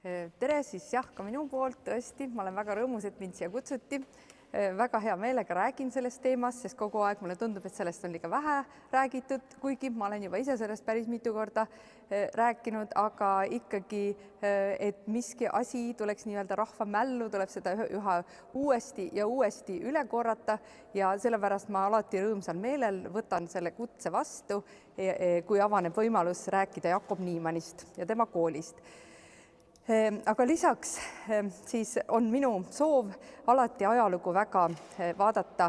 Tere siis jah, ka minu poolt tõesti, ma olen väga rõõmus, et mind siia kutsuti. Väga hea meelega räägin sellest teemast, sest kogu aeg mulle tundub, et sellest on liiga vähe räägitud, kuigi ma olen juba ise sellest päris mitu korda rääkinud, aga ikkagi, et miski asi tuleks nii-öelda rahva mällu, tuleb seda üha uuesti ja uuesti üle korrata ja sellepärast ma alati rõõmsal meelel võtan selle kutse vastu, kui avaneb võimalus rääkida Jakob Niimannist ja tema koolist. Aga lisaks siis on minu soov alati ajalugu väga vaadata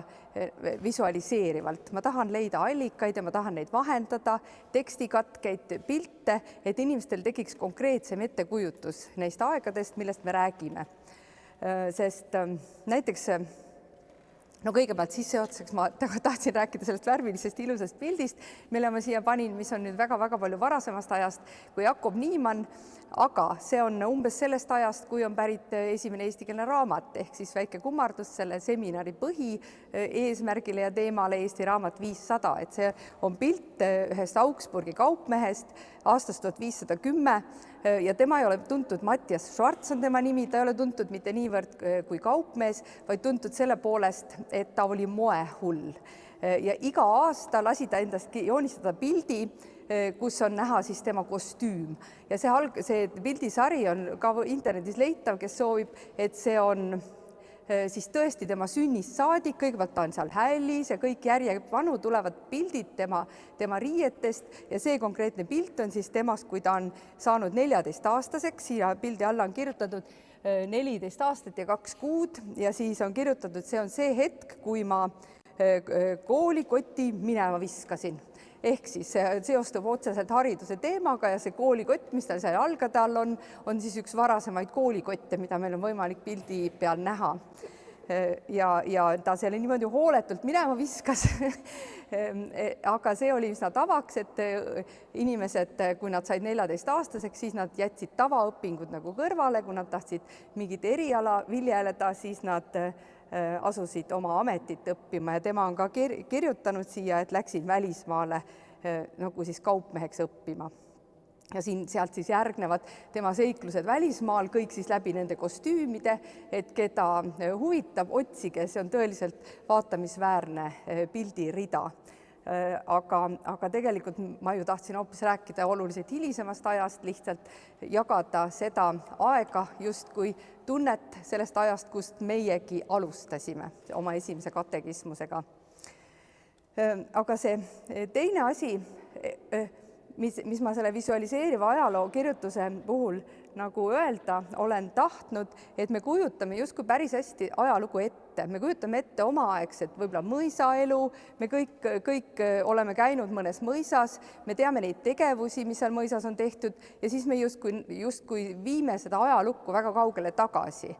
visualiseerivalt. Ma tahan leida allikaid ja ma tahan neid vahendada, tekstikatkeid, pilte, et inimestel tekiks konkreetsem ettekujutus neist aegadest, millest me räägime. Sest näiteks kõigepealt sissejuhatuseks ma tahtsin rääkida sellest värvilisest ilusast pildist, mille ma siia panin, mis on nüüd väga palju varasemast ajast kui Jakob Niimann, aga see on umbes sellest ajast, kui on pärit esimene eestikeelne raamat, ehk siis väike kummardus selle seminari põhi eesmärgile ja teemale Eesti raamat 500, et see on pilt ühest Augsburgi kaupmehest aastast 1510 ja tema ei ole tuntud, Mattias Schwarz on tema nimi, ta ei ole tuntud mitte niivõrd kui kaupmees, vaid tuntud selle poolest, et ta oli moehull ja iga aasta lasi ta endast joonistada pildi, kus on näha siis tema kostüüm ja see pildisari on ka internetis leitav, kes soovib, et see on siis tõesti tema sünnist saadik, kõigepealt ta on seal hällis ja kõik järjepanu tulevad pildid tema riietest ja see konkreetne pilt on siis temast, kui ta on saanud 14-aastaseks, siia pildi alla on kirjutatud 14 aastat ja 2 kuud ja siis on kirjutatud, see on see hetk, kui ma koolikoti minema viskasin. Ehk siis seostub otseselt hariduse teemaga ja see koolikott, mis tal seal jalgade all on siis üks varasemaid koolikotte, mida meil on võimalik pildi peal näha. Ja ta selle niimoodi hooletult minema viskas. Aga see oli üsna tavaks, et inimesed, kui nad said 14-aastaseks, siis nad jätsid tavaõpingud nagu kõrvale, kui nad tahtsid mingit eriala viljeleda, siis nad asusid oma ametit õppima ja tema on ka kirjutanud siia, et läksin välismaale nagu siis kaupmeheks õppima. Ja sealt siis järgnevad tema seiklused välismaal, kõik siis läbi nende kostüümide, et keda huvitab, otsige, see on tõeliselt vaatamisväärne pildirida. Aga tegelikult ma ju tahtsin hoopis rääkida oluliselt hilisemast ajast, lihtsalt jagada seda aega justkui tunnet sellest ajast, kust meiegi alustasime oma esimese katekismusega. Aga see teine asi, mis ma selle visualiseeriva ajaloo kirjutuse puhul nagu öelda olen tahtnud, et me kujutame justkui päris hästi ajalugu ette. Me kujutame ette omaaegset võib-olla mõisaelu, me kõik oleme käinud mõnes mõisas, me teame neid tegevusi, mis seal mõisas on tehtud ja siis me justkui viime seda ajalukku väga kaugele tagasi.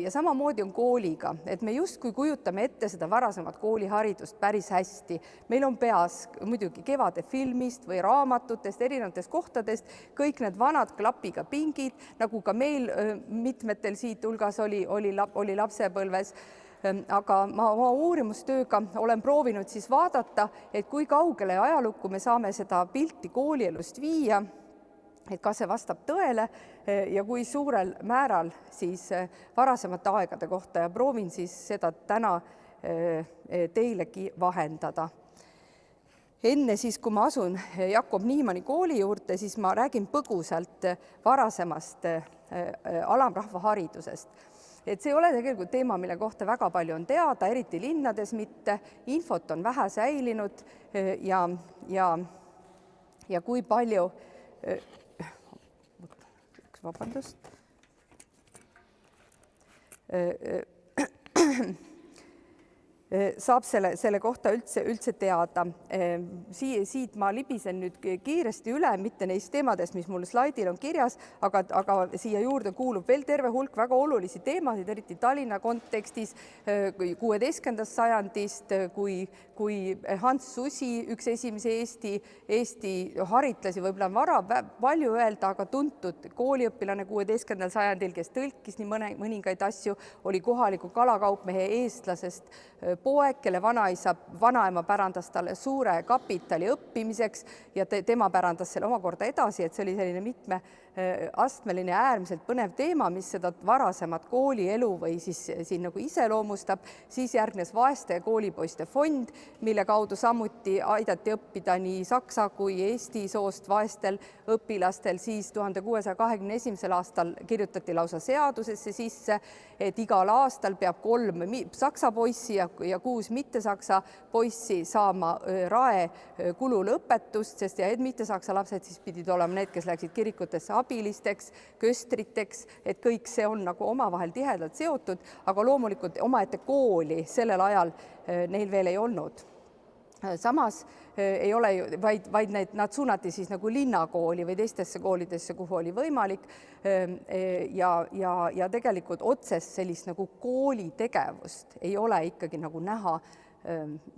Ja samamoodi on kooliga, et me justkui kujutame ette seda varasemat kooliharidust päris hästi. Meil on peas muidugi Kevade filmist või raamatutest, erinevatest kohtadest, kõik need vanad klapiga pingid, nagu ka meil mitmetel siit hulgas oli lapsepõlves. Aga ma oma uurimustööga olen proovinud siis vaadata, et kui kaugele ajalukku me saame seda pilti koolielust viia, et kas see vastab tõele ja kui suurel määral siis varasemate aegade kohta ja proovin siis seda täna teilegi vahendada. Enne siis, kui ma asun Jakob Niimanni kooli juurde, siis ma räägin põgusalt varasemast alamrahva haridusest. Et see ei ole tegelikult teema, mille kohta väga palju on teada, eriti linnades mitte, infot on vähe säilinud ja kui palju, vabandust, saab selle kohta üldse teada. Siit ma libisen nüüd kiiresti üle, mitte neist teemadest, mis mul slaidil on kirjas, aga siia juurde kuulub veel terve hulk väga olulisi teemasid, eriti Tallinna kontekstis 16. sajandist, kui Hans Susi, üks esimese Eesti haritlasi, võib-olla on vara palju öelda, aga tuntud kooliõpilane 16. sajandil, kes tõlkis nii mõningaid asju, oli kohaliku kalakaupmehe eestlasest poeg, kelle vanaema pärandas talle suure kapitali õppimiseks ja tema pärandas selle omakorda edasi, et see oli selline astmeline äärmiselt põnev teema, mis seda varasemat koolielu või siis siin nagu iseloomustab. Siis järgnes vaeste koolipoiste fond, mille kaudu samuti aidati õppida nii saksa kui eesti soost vaestel õpilastel. Siis 1621. aastal kirjutati lausa seadusesse sisse, et igal aastal peab 3 saksa poissi ja 6 mitte-saksa poissi saama rae kulul õpetust, sest ja mitte-saksa lapsed siis pidid olema need, kes läksid kirikutesse abilisteks, köstriteks, et kõik see on nagu omavahel tihedalt seotud, aga loomulikult omaette kooli sellel ajal neil veel ei olnud. Samas ei ole ju, vaid nad suunati siis nagu linnakooli või teistesse koolidesse, kuhu oli võimalik ja tegelikult otsest sellist nagu koolitegevust ei ole ikkagi nagu näha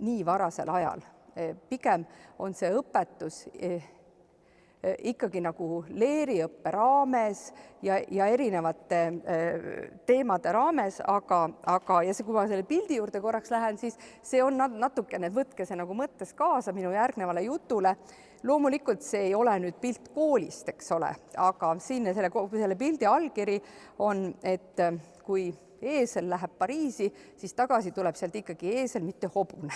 nii varasel ajal. Pigem on see õpetus ikkagi nagu leeriõppe raames ja erinevate teemade raames, aga ja see, kui ma selle pildi juurde korraks lähen, siis see on natukene, võtke see nagu mõttes kaasa minu järgnevale jutule. Loomulikult see ei ole nüüd pilt koolist, eks ole, aga siin selle pildi allkiri on, et kui eesel läheb Pariisi, siis tagasi tuleb sealt ikkagi eesel, mitte hobune.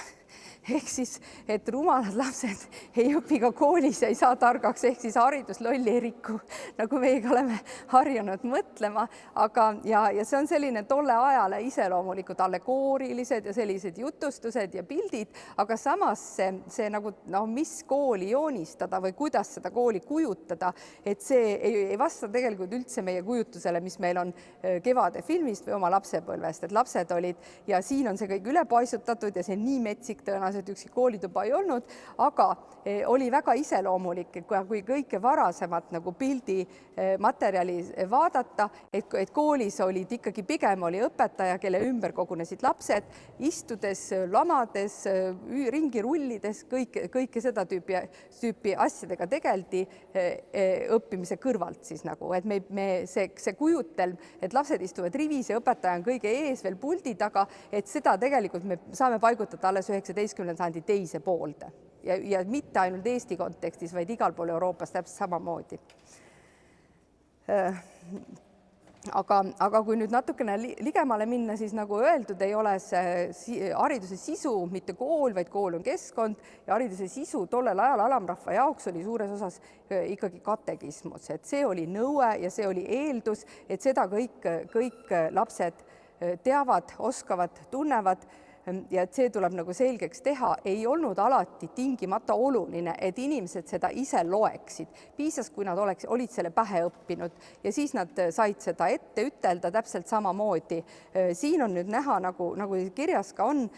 Ehk siis, et rumalad lapsed ei õpi ka koolis ja ei saa targaks, ehk siis haridus lolli ei riku, nagu meiega oleme harjunud mõtlema, aga ja see on selline tolle ajale iseloomulikud allegoorilised ja sellised jutustused ja pildid, aga samas see nagu, mis kooli joonistada või kuidas seda kooli kujutada, et see ei vasta tegelikult üldse meie kujutusele, mis meil on Kevade filmist või oma lapsepõlvest, et lapsed olid ja siin on see kõik ülepaisutatud ja see nii metsik tõenäoliselt ükski koolituba ei olnud, aga oli väga iseloomulik, kui kõike varasemat nagu pildi materjali vaadata, et koolis olid ikkagi pigem oli õpetaja, kelle ümber kogunesid lapsed, istudes, lamades, ringi rullides, kõike seda tüüpi asjadega tegeldi õppimise kõrvalt siis nagu, et see kujutelm, et lapsed istuvad rivis ja õpetaja on kõige ees veel puldi taga, et seda tegelikult me saame paigutada alles 19. sajandi teise poolde ja mitte ainult Eesti kontekstis, vaid igal pool Euroopas täpselt samamoodi. Aga kui nüüd natukene ligemale minna, siis nagu öeldud, ei ole see hariduse sisu mitte kool, vaid kool on keskkond ja hariduse sisu tollel ajal alamrahva jaoks oli suures osas ikkagi katekismus, et see oli nõue ja see oli eeldus, et seda kõik lapsed teavad, oskavad, tunnevad ja et see tuleb nagu selgeks teha, ei olnud alati tingimata oluline, et inimesed seda ise loeksid. Piisas, kui nad olid selle pähe õppinud ja siis nad said seda ette ütelda täpselt samamoodi. Siin on nüüd näha, nagu kirjas ka on,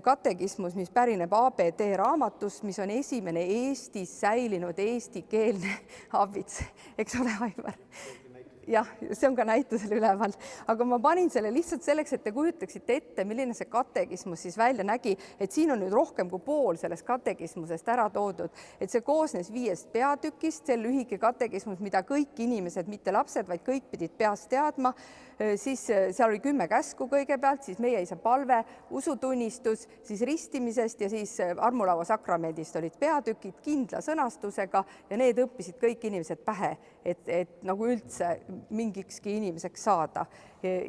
katekismus, mis pärineb ABD raamatust, mis on esimene Eestis säilinud eestikeelne abits. Eks ole, Aivar? Jah, see on ka näitusel üleval, aga ma panin selle lihtsalt selleks, et te kujutaksite ette, milline see katekismus siis välja nägi, et siin on nüüd rohkem kui pool sellest katekismusest ära toodud, et see koosnes 5 peatükist, see lühike katekismus, mida kõik inimesed, mitte lapsed, vaid kõik pidid peast teadma, siis seal oli 10 käsku kõigepealt, siis meie isa palve, usutunnistus, siis ristimisest ja siis armulaua sakramendist olid peatükid kindla sõnastusega ja need õppisid kõik inimesed pähe, et nagu üldse mingikski inimeseks saada.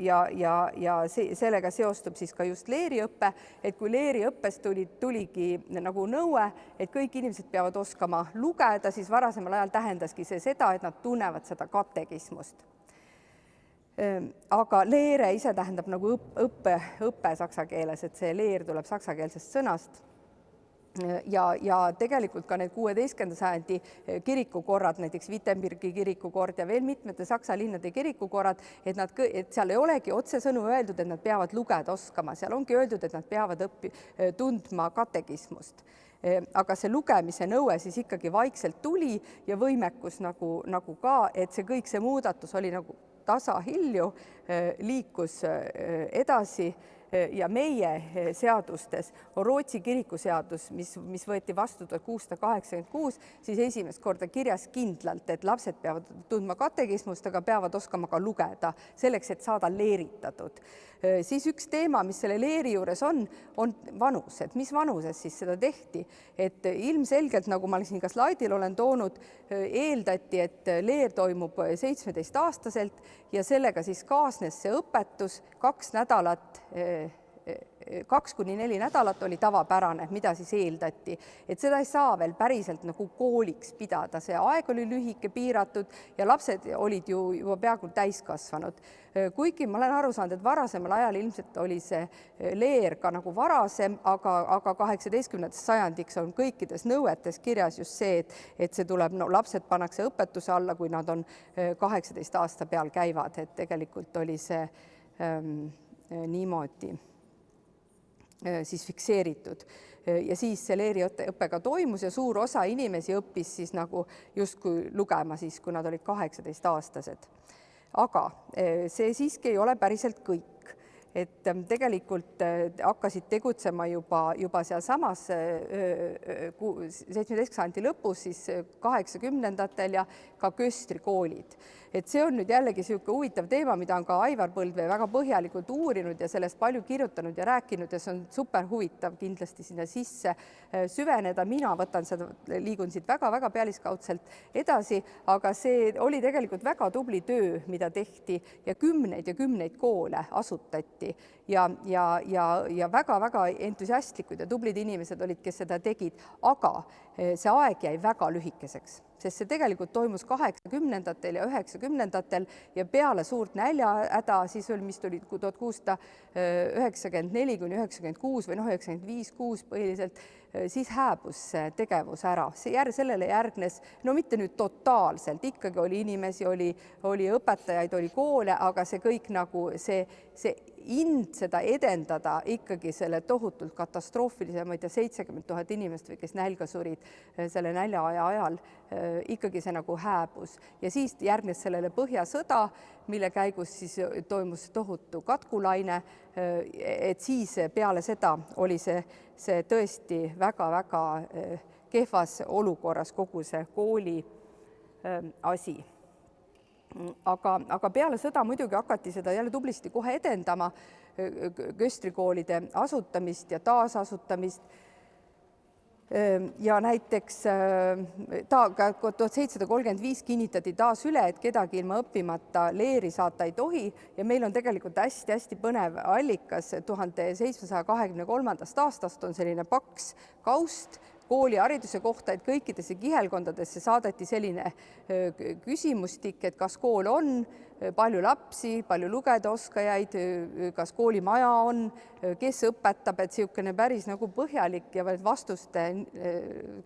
Ja sellega seostub siis ka just leeriõppe, et kui leeriõppest tuligi nagu nõue, et kõik inimesed peavad oskama lugeda, siis varasemal ajal tähendaski see seda, et nad tunnevad seda katekismust. Aga leere ise tähendab nagu õppe saksa keeles, et see leer tuleb saksakeelsest sõnast. Ja tegelikult ka need 16. sajandi kirikukorrad, näiteks Wittenbergi kirikukord ja veel mitmete saksa linnade kirikukorrad, et seal ei olegi otsesõnu öeldud, et nad peavad lugeda oskama, seal ongi öeldud, et nad peavad tundma katekismust. Aga see lugemise nõue siis ikkagi vaikselt tuli ja võimekus nagu ka, et see kõik see muudatus oli nagu tasahilju, liikus edasi ja meie seadustes on Rootsi kirikuseadus, mis võeti vastu 1686, siis esimest korda kirjas kindlalt, et lapsed peavad tundma katekismust, aga peavad oskama ka lugeda selleks, et saada leeritatud. Siis üks teema, mis selle leeri juures on vanus, et mis vanuses siis seda tehti. Et ilmselgelt, nagu ma siin ka slaidil olen toonud, eeldati, et leer toimub 17-aastaselt ja sellega siis kaasnes see õpetus 2–4 nädalat oli tavapärane, mida siis eeldati, et seda ei saa veel päriselt nagu kooliks pidada, see aeg oli lühike, piiratud ja lapsed olid ju juba peaaegu täiskasvanud. Kuigi ma olen aru saanud, et varasemal ajal ilmselt oli see leer ka nagu varasem, aga 18. sajandiks on kõikides nõuetes kirjas just see, et see tuleb, lapsed pannakse õpetuse alla, kui nad on 18 aasta peal käivad, et tegelikult oli see niimoodi siis fikseeritud ja siis see leeriõppega toimus ja suur osa inimesi õppis siis nagu justkui lugema siis, kui nad olid 18-aastased. Aga see siiski ei ole päriselt kõik. Et tegelikult hakkasid tegutsema juba sealsamas 17. sajandi lõpus, siis 80-ndatel ja ka köstrikoolid. Et see on nüüd jällegi selline huvitav teema, mida on ka Aivar Põldvee väga põhjalikult uurinud ja sellest palju kirjutanud ja rääkinud ja see on super huvitav kindlasti sinna sisse süveneda. Mina liigun siit väga-väga pealiskaudselt edasi, aga see oli tegelikult väga tubli töö, mida tehti ja kümneid koole asutati ja väga-väga entusiastlikud ja tublid inimesed olid, kes seda tegid, aga see aeg jäi väga lühikeseks, sest see tegelikult toimus 80-ndatel ja 90-ndatel ja peale suurt näljahäda, siis mis tuli 1694–96 või 95-6 põhiliselt, siis hääbus see tegevus ära. Sellele järgnes, no mitte nüüd totaalselt, ikkagi oli inimesi, oli õpetajaid, oli koole, aga see kõik nagu see seda edendada ikkagi selle tohutult katastroofilise, ma ei tea, 70 000 inimest või kes nälga surid selle näljaaja ajal, ikkagi see nagu hääbus. Ja siis järgnes sellele põhjasõda, mille käigus siis toimus tohutu katkulaine, et siis peale seda oli see tõesti väga-väga kehvas olukorras kogu see kooli asi. Aga peale sõda muidugi hakati seda jälle tublisti kohe edendama, köstrikoolide asutamist ja taasasutamist. Ja näiteks 1735 kinnitati taas üle, et kedagi ilma õppimata leeri saata ei tohi ja meil on tegelikult hästi-hästi põnev allikas 1723. aastast on selline paks kaust koolihariduse kohta, et kõikidesse kihelkondadesse saadeti selline küsimustik, et kas kool on, palju lapsi, palju lugeda oskajaid, kas koolimaja on, kes õpetab, et niisugune päris nagu põhjalik ja vastuste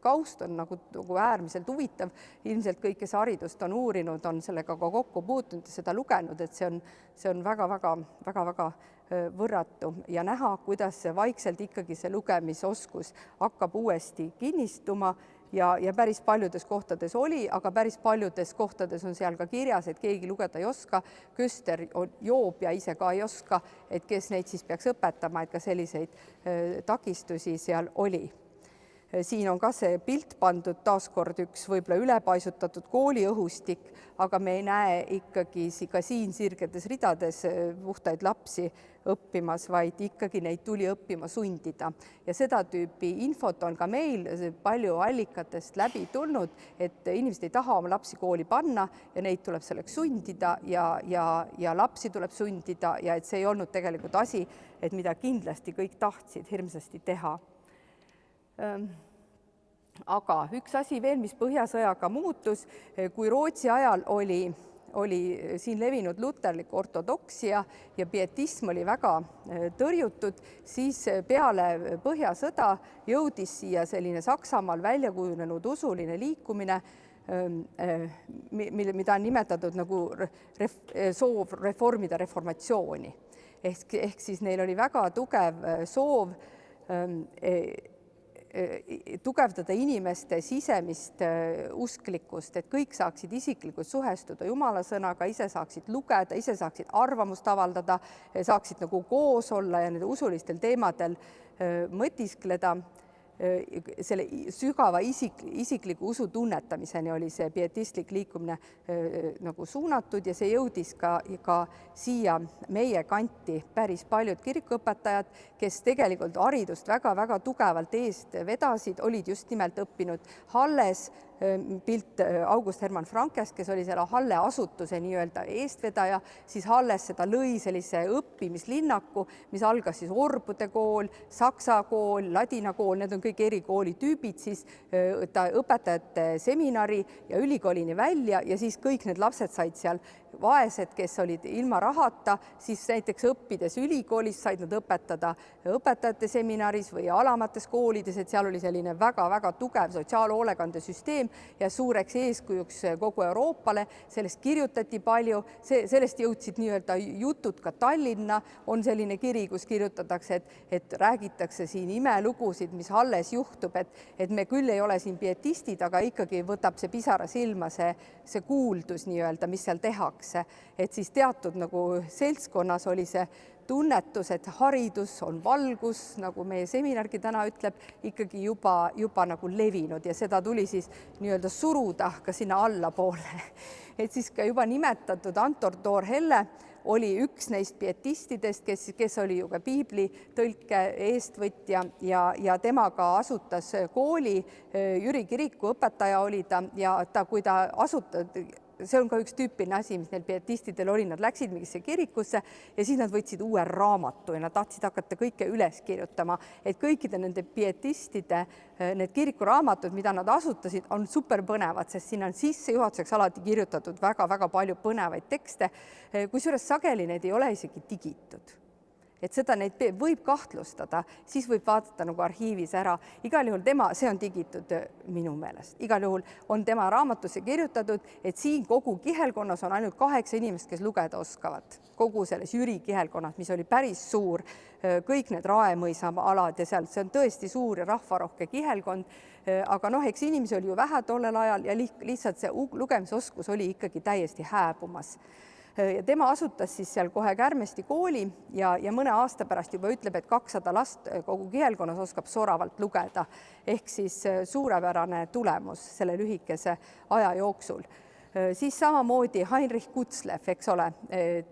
kaust on nagu äärmiselt huvitav. Ilmselt kõik, kes haridust on uurinud, on sellega ka kokku puutunud ja seda lugenud, et see on väga-väga võrratu ja näha, kuidas vaikselt ikkagi see lugemisoskus hakkab uuesti kinnistuma ja päris paljudes kohtades oli, aga päris paljudes kohtades on seal ka kirjas, et keegi lugeda ei oska, köster joob ja ise ka ei oska, et kes neid siis peaks õpetama, et ka selliseid takistusi seal oli. Siin on ka see pilt pandud taaskord üks võib-olla ülepaisutatud kooliõhustik, aga me ei näe ikkagi ka siin sirgedes ridades puhtaid lapsi õppimas, vaid ikkagi neid tuli õppima sundida. Ja seda tüüpi infot on ka meil palju allikatest läbi tulnud, et inimesed ei taha oma lapsi kooli panna ja neid tuleb selleks sundida ja lapsi tuleb sundida ja et see ei olnud tegelikult asi, et mida kindlasti kõik tahtsid hirmsasti teha. Aga üks asi veel, mis põhjasõjaga muutus, kui Rootsi ajal oli siin levinud luterlik ortodoksia ja pietism oli väga tõrjutud, siis peale põhjasõda jõudis siia selline Saksamaal välja kujunenud usuline liikumine, mida on nimetatud nagu soov reformida reformatsiooni. Ehk siis neil oli väga tugev soov tugevdada inimeste sisemist usklikkust, et kõik saaksid isiklikult suhestuda Jumala sõnaga, ise saaksid lugeda, ise saaksid arvamust avaldada, saaksid nagu koos olla ja nende usulistel teemadel mõtiskleda. Selle sügava isikliku usu tunnetamiseni oli see pietistlik liikumine nagu suunatud ja see jõudis ka siia meie kanti päris paljud kirikuõpetajad, kes tegelikult haridust väga-väga tugevalt eest vedasid, olid just nimelt õppinud Halles, pilt August Hermann Frankest, kes oli selle Halle asutuse nii-öelda eestvedaja, siis Halles seda lõi sellise õppimislinnaku, mis algas siis orbude kool, saksa kool, ladina kool, need on kõik erikooli tüübid, siis ta õpetajate seminari ja ülikoolini välja ja siis kõik need lapsed said seal vaesed, kes olid ilma rahata, siis näiteks õppides ülikoolis said nad õpetada õpetajate seminaris või alamates koolides, et seal oli selline väga-väga tugev sotsiaalhoolekandesüsteem ja suureks eeskujuks kogu Euroopale. Sellest kirjutati palju, sellest jõudsid nii-öelda jutud ka Tallinna, on selline kiri, kus kirjutatakse, et räägitakse siin imelugusid, mis alles juhtub, et me küll ei ole siin pietistid, aga ikkagi võtab see pisara silma see kuuldus nii-öelda, mis seal tehakse. Et siis teatud nagu seltskonnas oli see tunnetus, et haridus on valgus, nagu meie seminargi täna ütleb, ikkagi juba nagu levinud ja seda tuli siis nii-öelda suruda ka sinna allapoole. Et siis ka juba nimetatud Anton Toor-Helle oli üks neist pietistidest, kes oli ju ka piibli tõlke eestvõtja ja temaga asutas kooli. Jüri kiriku õpetaja oli ta ja kui ta asutas, see on ka üks tüüpiline asi, mis neil pietistidel oli, nad läksid mingisse kirikusse ja siis nad võtsid uue raamatu ja nad tahtsid hakata kõike üles kirjutama, et kõikide nende pietistide need kirikuraamatud, mida nad asutasid, on super põnevad, sest siin on sissejuhatuseks alati kirjutatud väga-väga palju põnevaid tekste, kusjuures sageli need ei ole isegi digitud. Et seda neid võib kahtlustada, siis võib vaadata nagu arhiivis ära. Igal juhul see on digitud minu meelest. Igal juhul on tema raamatusse kirjutatud, et siin kogu kihelkonnas on ainult 8 inimest, kes lugeda oskavad. Kogu selles Jüri kihelkonnas, mis oli päris suur, kõik need Raemõisa alad ja seal, see on tõesti suur ja rahvarohke kihelkond, aga eks inimesi oli ju vähe tollel ajal ja lihtsalt see lugemisoskus oli ikkagi täiesti hääbumas. Ja tema asutas siis seal kohe Kärmesti kooli ja mõne aasta pärast juba ütleb, et 200 last kogu kihelkonnas oskab soravalt lugeda. Ehk siis suurepärane tulemus selle lühikese aja jooksul. Siis samamoodi Heinrich Kutzlev, eks ole,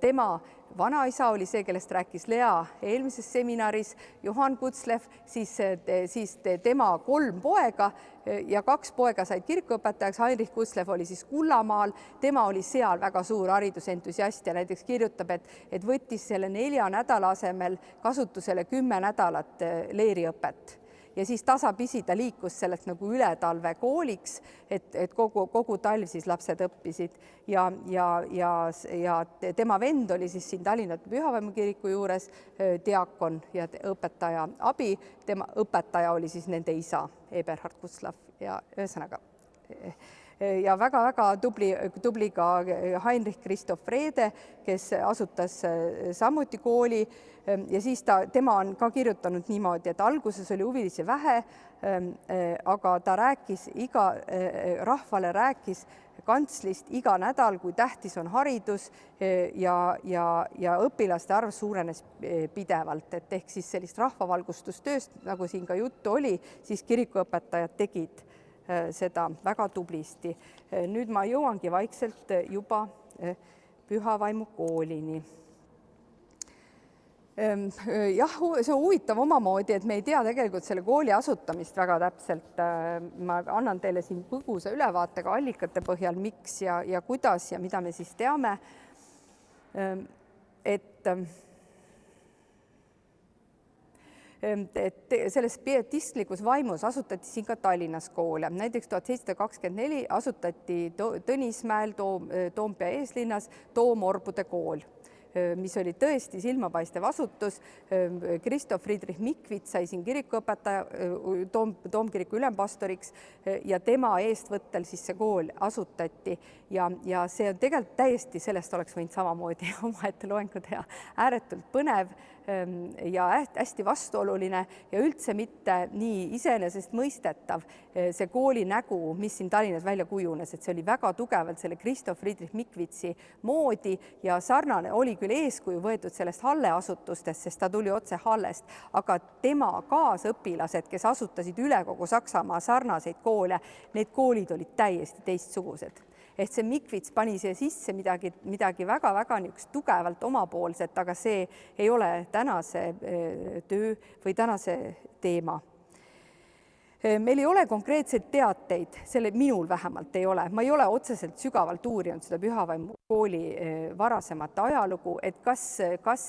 tema vanaisa oli see, kellest rääkis Lea eelmises seminaris, Johann Kutzlev, siis tema 3 poega ja 2 poega said kirikuõpetajaks. Heinrich Kutzlev oli siis Kullamaal, tema oli seal väga suur haridusentusiast ja näiteks kirjutab, et võttis selle 4 nädala asemel kasutusele 10 nädalat leeriõpet. Ja siis tasapisi ta liikus selleks nagu ületalve kooliks, et kogu talv siis lapsed õppisid ja tema vend oli siis siin Tallinna Pühavaimu kiriku juures diakon ja õpetaja abi. Tema õpetaja oli siis nende isa, Eberhard Kutzlav ja ühesõnaga. Ja väga-väga tubli ka Heinrich Christoph Wrede, kes asutas samuti kooli ja siis tema on ka kirjutanud niimoodi, et alguses oli huvilisi vähe, aga ta rahvale rääkis kantslist iga nädal, kui tähtis on haridus ja õpilaste arv suurenes pidevalt, et ehk siis sellist rahvavalgustustööst, nagu siin ka juttu oli, siis kirikuõpetajad tegid seda väga tublisti. Nüüd ma jõuangi vaikselt juba Pühavaimu koolini. Jah, see on huvitav omamoodi, et me ei tea tegelikult selle kooli asutamist väga täpselt. Ma annan teile siin põgusa ülevaatega allikate põhjal, miks ja kuidas ja mida me siis teame. Et selles pietistlikus vaimus asutati siin ka Tallinnas koole. Näiteks 1724 asutati Tõnismäel Toompea eeslinnas Toomorbude kool. mis oli tõesti silmapaistev asutus. Christoph Friedrich Mikwits sai siin kirikuõpetaja, Toomkiriku ülempastoriks ja tema eestvõttel siis see kool asutati ja see on tegelikult täiesti, sellest oleks võinud samamoodi omaette loengu teha, ääretult põnev ja hästi vastuoluline ja üldse mitte nii iseenesestmõistetav see kooli nägu, mis siin Tallinnas välja kujunes, et see oli väga tugevalt selle Christoph Friedrich Mikwitsi moodi ja sarnane oli küll eeskuju võetud sellest Halle asutustest, sest ta tuli otse Hallest, aga tema kaasõpilased, kes asutasid üle kogu Saksamaa sarnaseid koole, need koolid olid täiesti teistsugused. Ehk see Mikwits pani siia sisse midagi väga-väga niisugust tugevalt omapoolset, aga see ei ole tänase töö või tänase teema. Meil ei ole konkreetseid teateid, minul vähemalt ei ole. Ma ei ole otseselt sügavalt uurinud seda Pühavaimu kooli varasemat ajalugu, et kas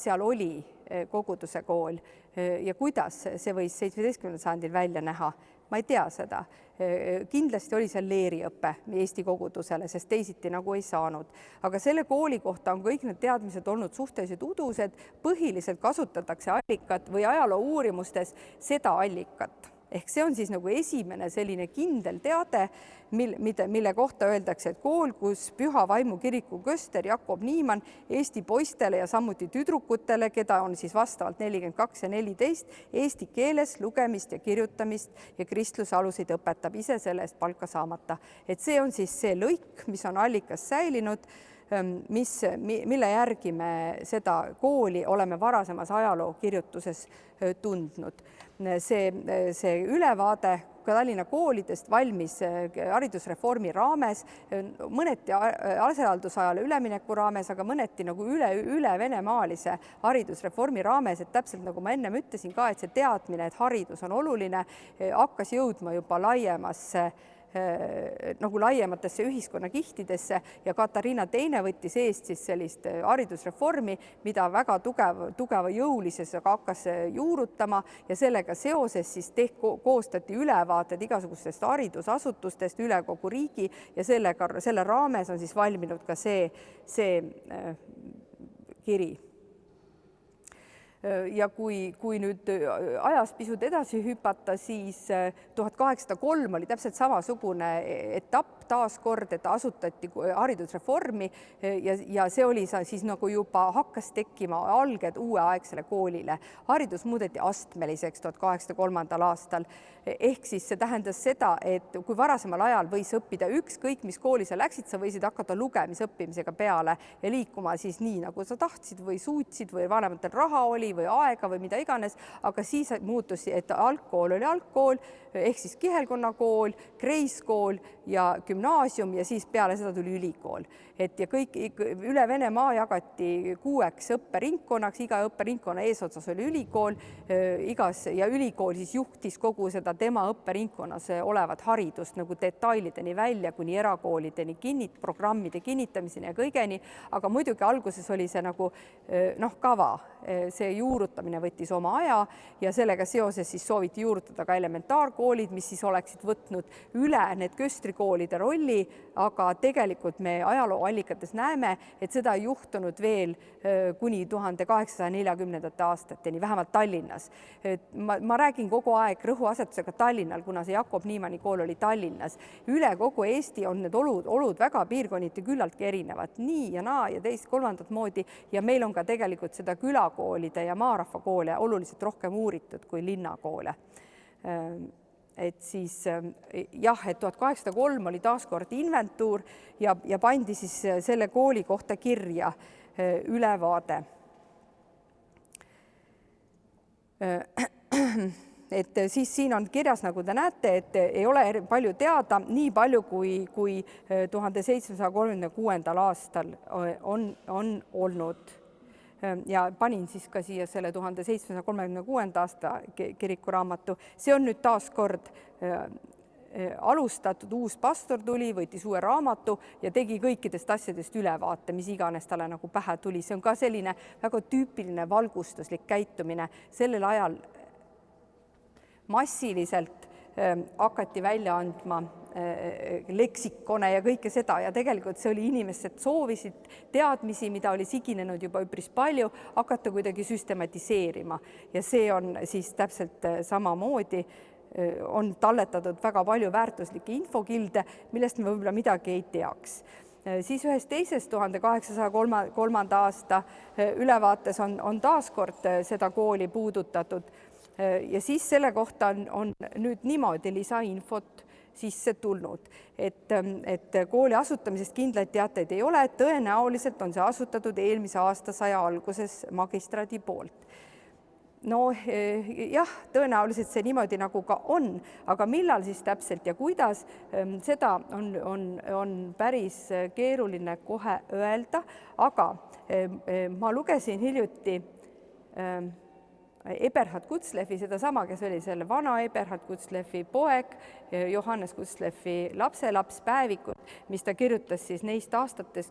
seal oli koguduse kool ja kuidas see võis 17. sajandil välja näha. Ma ei tea seda. Kindlasti oli seal leeriõpe Eesti kogudusele, sest teisiti nagu ei saanud. Aga selle kooli kohta on kõik need teadmised olnud suhteliselt udused. Põhiliselt kasutatakse allikat või ajaloo uurimustes seda allikat. Ehk see on siis nagu esimene selline kindel teade, mille kohta öeldakse, et kool, kus Püha Vaimu kiriku köster Jakob Niimann Eesti poistele ja samuti tüdrukutele, keda on siis vastavalt 42 ja 14, eesti keeles lugemist ja kirjutamist ja kristluse aluseid õpetab ise selle eest palka saamata. Et see on siis see lõik, mis on allikas säilinud, mille järgi me seda kooli oleme varasemas ajaloo kirjutuses tundnud. See ülevaade Tallinna koolidest valmis haridusreformi raames, mõneti asealdusajale ülemineku raames, aga mõneti nagu üle venemaalise haridusreformi raames, et täpselt nagu ma ennem ütlesin ka, et see teadmine, et haridus on oluline, hakkas jõudma juba laiematesse ühiskonnakihtidesse ja Katariina II võttis eest siis sellist haridusreformi, mida väga tugeva jõulisusega hakkas juurutama ja sellega seoses siis koostati ülevaated igasugustest haridusasutustest üle kogu riigi ja selle raames on siis valminud ka see kiri. Ja kui nüüd ajas pisut edasi hüpata, siis 1803 oli täpselt samasugune etapp taas kord, et asutati haridusreformi ja see oli siis nagu juba hakkas tekkima alged uueaegsele koolile. Haridus muudeti astmeliseks 1803. aastal. Ehk siis see tähendas seda, et kui varasemal ajal võis õppida ükskõik, mis kooli sa läksid, sa võisid hakata lugemisõppimisega peale ja liikuma siis nii, nagu sa tahtsid või suutsid või vanematel raha oli või aega või mida iganes, aga siis muutus, et algkool oli algkool, ehk siis kihelkonnakool, kreiskool ja gümnaasium ja siis peale seda tuli ülikool. Ja kõik üle Venemaa jagati 6 õpperingkonnaks, iga õpperingkonna eesotsas oli ülikool ja ülikool siis juhtis kogu seda tema õpperingkonnas olevat haridust nagu detailideni välja kuni erakoolideni programmide kinnitamiseni ja kõigeni, aga muidugi alguses oli see nagu kava, see juurutamine võttis oma aja ja sellega seoses siis sooviti juurutada ka elementaarkoolid, mis siis oleksid võtnud üle need köstrikoolide rolli, aga tegelikult me ajalooallikates näeme, et seda ei juhtunud veel kuni 1840. aastateni, vähemalt Tallinnas. Ma räägin kogu aeg rõhuasetusega Tallinnal, kuna see Jakob Niimanni kool oli Tallinnas. Üle kogu Eesti on need olud väga piirkonniti küllaltki erinevad, nii ja naa ja teist kolmandat moodi ja meil on ka tegelikult seda külakoolide ja maarahvakoole oluliselt rohkem uuritud kui linnakoole. Et siis jah, et 1803 oli taaskord inventuur ja pandi siis selle kooli kohta kirja ülevaade. Et siis siin on kirjas, nagu te näete, et ei ole palju teada, nii palju kui 1736. aastal on olnud. Ja panin siis ka siia selle 1736. aasta kirikuraamatu. See on nüüd taas kord alustatud, uus pastor tuli, võttis uue raamatu ja tegi kõikidest asjadest ülevaate, mis iganes talle nagu pähe tuli. See on ka selline väga tüüpiline valgustuslik käitumine. Sellel ajal massiliselt hakati välja andma leksikone ja kõike seda ja tegelikult see oli inimesed soovisid teadmisi, mida oli siginenud juba üpris palju, hakata kuidagi süstematiseerima ja see on siis täpselt samamoodi on talletatud väga palju väärtuslikke infokilde, millest me võib-olla midagi ei teaks. Siis ühes teises 1803. aasta ülevaates on taaskord seda kooli puudutatud ja siis selle kohta on nüüd niimoodi lisainfot sisse tulnud, et kooli asutamisest kindlaid teateid ei ole, tõenäoliselt on see asutatud eelmise aastasaja alguses magistraadi poolt. No jah, tõenäoliselt see niimoodi nagu ka on, aga millal siis täpselt ja kuidas, seda on päris keeruline kohe öelda, aga ma lugesin hiljuti Eberhard Kutzleffi, sedasama, kes oli selle vana Eberhard Kutzleffi poeg, Johannes Kutzleffi lapselaps päevikut, mis ta kirjutas siis neist aastatest,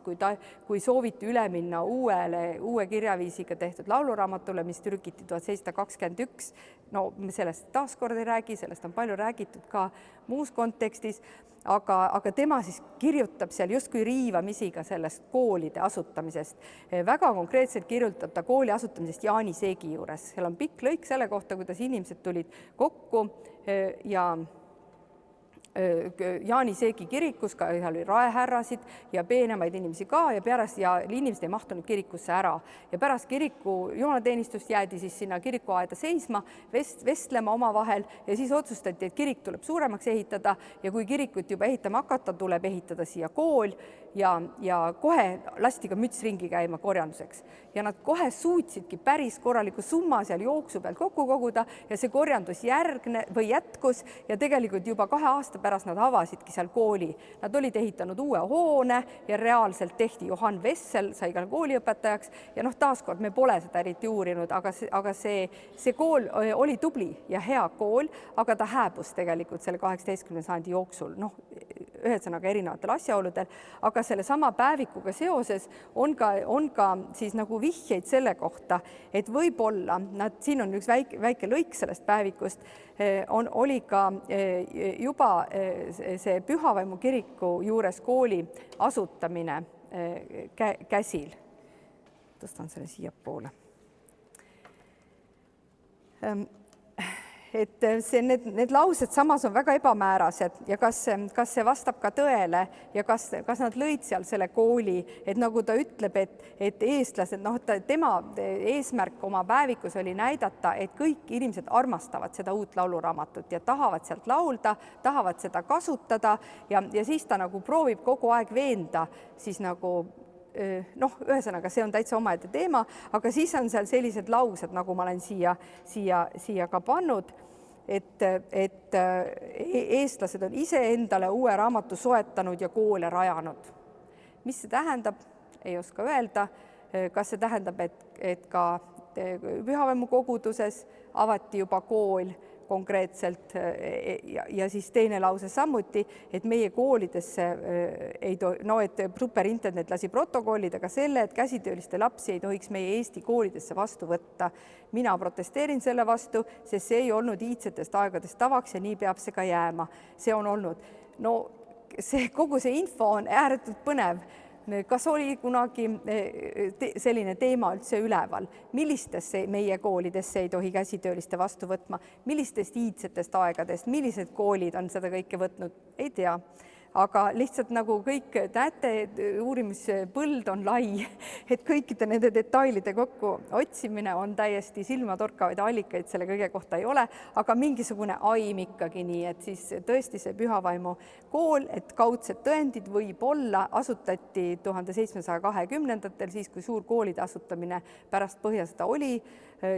kui sooviti üle minna uue kirjaviisiga tehtud lauluraamatule, mis trükiti 1721. No me sellest taaskord ei räägi, sellest on palju räägitud ka muus kontekstis, aga tema siis kirjutab seal justkui riivamisi ka sellest koolide asutamisest. Väga konkreetselt kirjutab ta kooli asutamisest Jaani Seegi juures. Seal on pikk lõik selle kohta, kuidas inimesed tulid kokku ja Jaani Seegi kirikus, ka oli raehärrasid ja peenemaid inimesi ka ja inimesed ei mahtunud kirikusse ära. Ja pärast kiriku jumalateenistust jäädi siis sinna kirikuaeda seisma, vestlema omavahel ja siis otsustati, et kirik tuleb suuremaks ehitada ja kui kirikut juba ehitama hakata, tuleb ehitada siia kool ja kohe lasti ka müts ringi käima korjanduseks. Ja nad kohe suutsidki päris korraliku summa seal jooksu pealt kokku koguda ja see korjandus jätkus ja tegelikult juba 2 aasta pärast nad avasidki seal kooli. Nad olid ehitanud uue hoone ja reaalselt tehti Johann Vessel, sai ka kooliõpetajaks ja taaskord me pole seda eriti uurinud, aga see kool oli tubli ja hea kool, aga ta hääbus tegelikult selle 18. sajandi jooksul, ühesõnaga erinevatel asjaoludel, aga selle sama päevikuga seoses on ka siis nagu vihjeid selle kohta, et võib-olla, siin on üks väike lõik sellest päevikust, oli ka juba see Pühavaimu kiriku juures kooli asutamine käsil. Tõstan selle siia poole. Et need laused samas on väga ebamäärased ja kas see vastab ka tõele ja kas nad lõid seal selle kooli, et nagu ta ütleb, et eestlased, tema eesmärk oma päevikus oli näidata, et kõik inimesed armastavad seda uut lauluraamatut ja tahavad sealt laulda, tahavad seda kasutada ja siis ta nagu proovib kogu aeg veenda siis nagu ühesõnaga, see on täitsa omaette teema, aga siis on seal sellised laused, nagu ma olen siia ka pannud, et eestlased on ise endale uue raamatu soetanud ja koole rajanud. Mis see tähendab? Ei oska öelda. Kas see tähendab, et ka Pühavaimu koguduses avati juba kool konkreetselt ja siis teine lause samuti, et meie koolidesse et superinternet lasi protokollida ka selle, et käsitööliste lapsi ei tohiks meie Eesti koolidesse vastu võtta. Mina protesteerin selle vastu, sest see ei olnud iidsetest aegadest tavaks ja nii peab see ka jääma. See on olnud. Kogu see info on ääretult põnev. Kas oli kunagi selline teema üldse üleval? Millistesse meie koolidesse ei tohi käsitööliste vastu võtma? Millistest iidsetest aegadest? Millised koolid on seda kõike võtnud? Ei tea. Aga lihtsalt nagu kõik näete, uurimispõld on lai, et kõikide nende detailide kokku otsimine on täiesti silmatorkavaid allikaid, selle kõige kohta ei ole, aga mingisugune aim ikkagi nii, et siis tõesti see Pühavaimu kool, et kaudsed tõendid võib-olla asutati 1720-ndatel, siis kui suur koolide asutamine pärast Põhjasõda oli,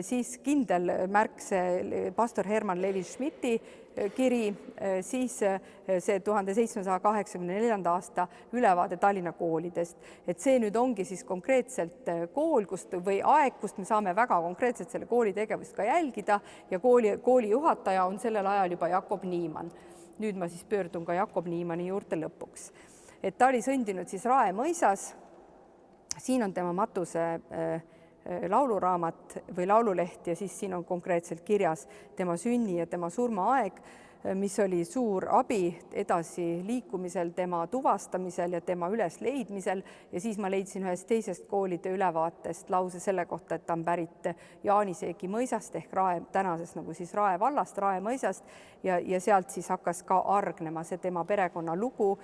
siis kindel märk see pastor Hermann Levi-Schmidti kiri, siis see 1784. aasta ülevaade Tallinna koolidest. Et see nüüd ongi siis konkreetselt kool või aeg, kust me saame väga konkreetselt selle kooli tegevust ka jälgida ja kooli juhataja on sellel ajal juba Jakob Niimann. Nüüd ma siis pöördun ka Jakob Niimanni juurde lõpuks. Et ta oli sündinud siis Rae mõisas, siin on tema matuse lauluraamat või laululeht ja siis siin on konkreetselt kirjas tema sünni ja tema surmaaeg. mis oli suur abi edasi liikumisel, tema tuvastamisel ja tema ülesleidmisel. Ja siis ma leidsin ühest teisest koolide ülevaatest lause selle kohta, et ta on pärit Jaaniseegi mõisast ehk tänasest nagu siis Rae vallast, Rae mõisast ja sealt siis hakkas ka argnema see tema perekonna lugu.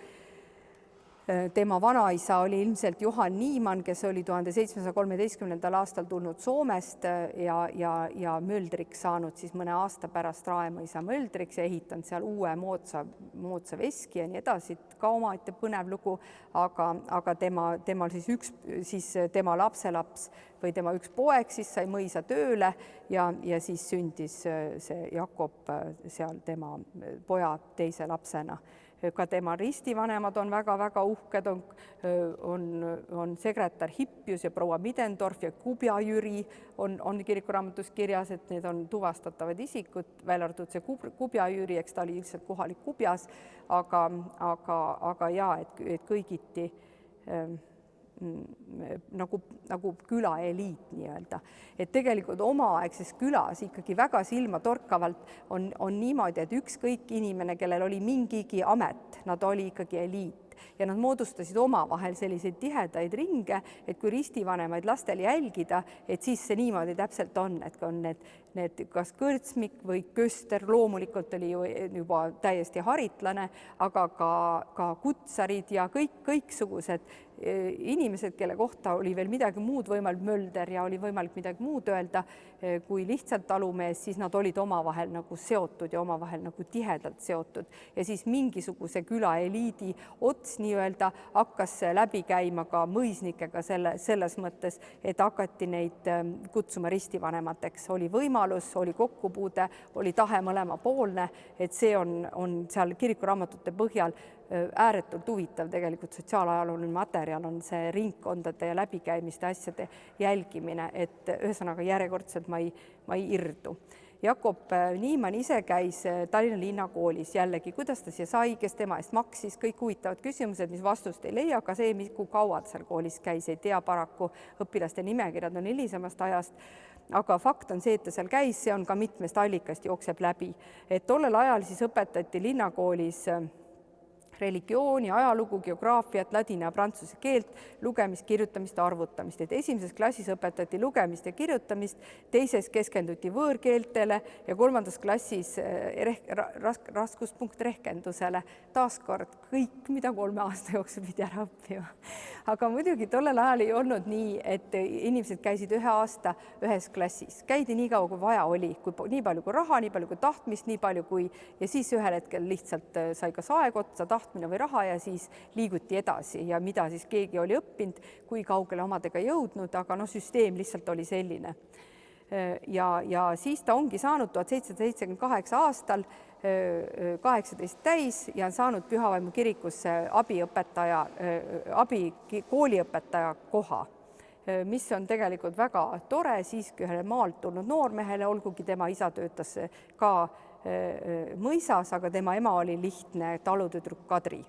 Tema vanaisa oli ilmselt Johan Niimann, kes oli 1713. aastal tulnud Soomest ja möldriks saanud siis mõne aasta pärast Raemõisa möldriks ja ehitanud seal uue moodsa veski ja nii edasi, ka omaette põnev lugu, aga temal siis tema lapselaps või tema üks poeg siis sai mõisa tööle ja siis sündis see Jakob seal tema poja teise lapsena. Ka tema ristivanemad on väga-väga uhked, on sekretär Hippius ja proua Midendorf ja Kubja Jüri on kirikuraamatus kirjas, et need on tuvastatavad isikud, välja arvatud see Kubja Jüri, eks ta oli lihtsalt kohalik Kubjas, aga ja, et kõigiti nagu külaeliit nii-öelda. Et tegelikult omaaegses külas ikkagi väga silmatorkavalt on niimoodi, et ükskõik inimene, kellel oli mingigi amet, nad oli ikkagi eliit ja nad moodustasid omavahel selliseid tihedaid ringe, et kui ristivanemaid lastel jälgida, et siis see niimoodi täpselt on, et on need kas kõrtsmik või köster, loomulikult oli ju juba täiesti haritlane, aga ka kutsarid ja kõiksugused inimesed, kelle kohta oli veel midagi muud võimalik mölder ja oli võimalik midagi muud öelda kui lihtsalt talumees, siis nad olid omavahel nagu seotud ja omavahel nagu tihedalt seotud. Ja siis mingisuguse külaeliidi ots nii-öelda hakkas läbi käima ka mõisnikega selles mõttes, et hakati neid kutsuma ristivanemateks. Oli võimalus, oli kokkupuude, oli tahe mõlemapoolne, et see on seal kirikuraamatute põhjal ääretult huvitav tegelikult sotsiaalajalooline materjal on see ringkondade ja läbikäimiste asjade jälgimine, et ühesõnaga järjekordselt ma ei irdu. Jakob Niimann ise käis Tallinna linnakoolis jällegi, kuidas ta siia sai, kes tema eest maksis, kõik huvitavad küsimused, mis vastust ei leia, aga see, kui kaua seal koolis käis, ei tea paraku, õpilaste nimekirjad on hilisemast ajast, aga fakt on see, et ta seal käis, see on ka mitmest allikast jookseb läbi. Et tollel ajal siis õpetati linnakoolis religiooni, ajalugu, geograafiat, ladina ja prantsuse keelt, lugemist, kirjutamist, arvutamist. Et esimeses klassis õpetati lugemist ja kirjutamist, teises keskenduti võõrkeeltele ja kolmandas klassis raskuspunkt rehkendusele. Taaskord kõik, mida 3 aasta jooksul pidi ära õppima. Aga muidugi tollel ajal ei olnud nii, et inimesed käisid 1 aasta ühes klassis. Käidi nii kaua, kui vaja oli, nii palju kui raha, nii palju kui tahtmist, nii palju kui ja siis ühel hetkel lihtsalt sai kas aeg otsa, tahtmine või raha ja siis liiguti edasi ja mida siis keegi oli õppinud, kui kaugele omadega jõudnud, aga süsteem lihtsalt oli selline. Ja siis ta ongi saanud 1778 aastal 18 täis ja on saanud Pühavaimu kirikusse kooliõpetaja koha, mis on tegelikult väga tore siiski ühele maalt tulnud noormehele, olgugi tema isa töötas ka mõisas, aga tema ema oli lihtne talutüdruk Kadri.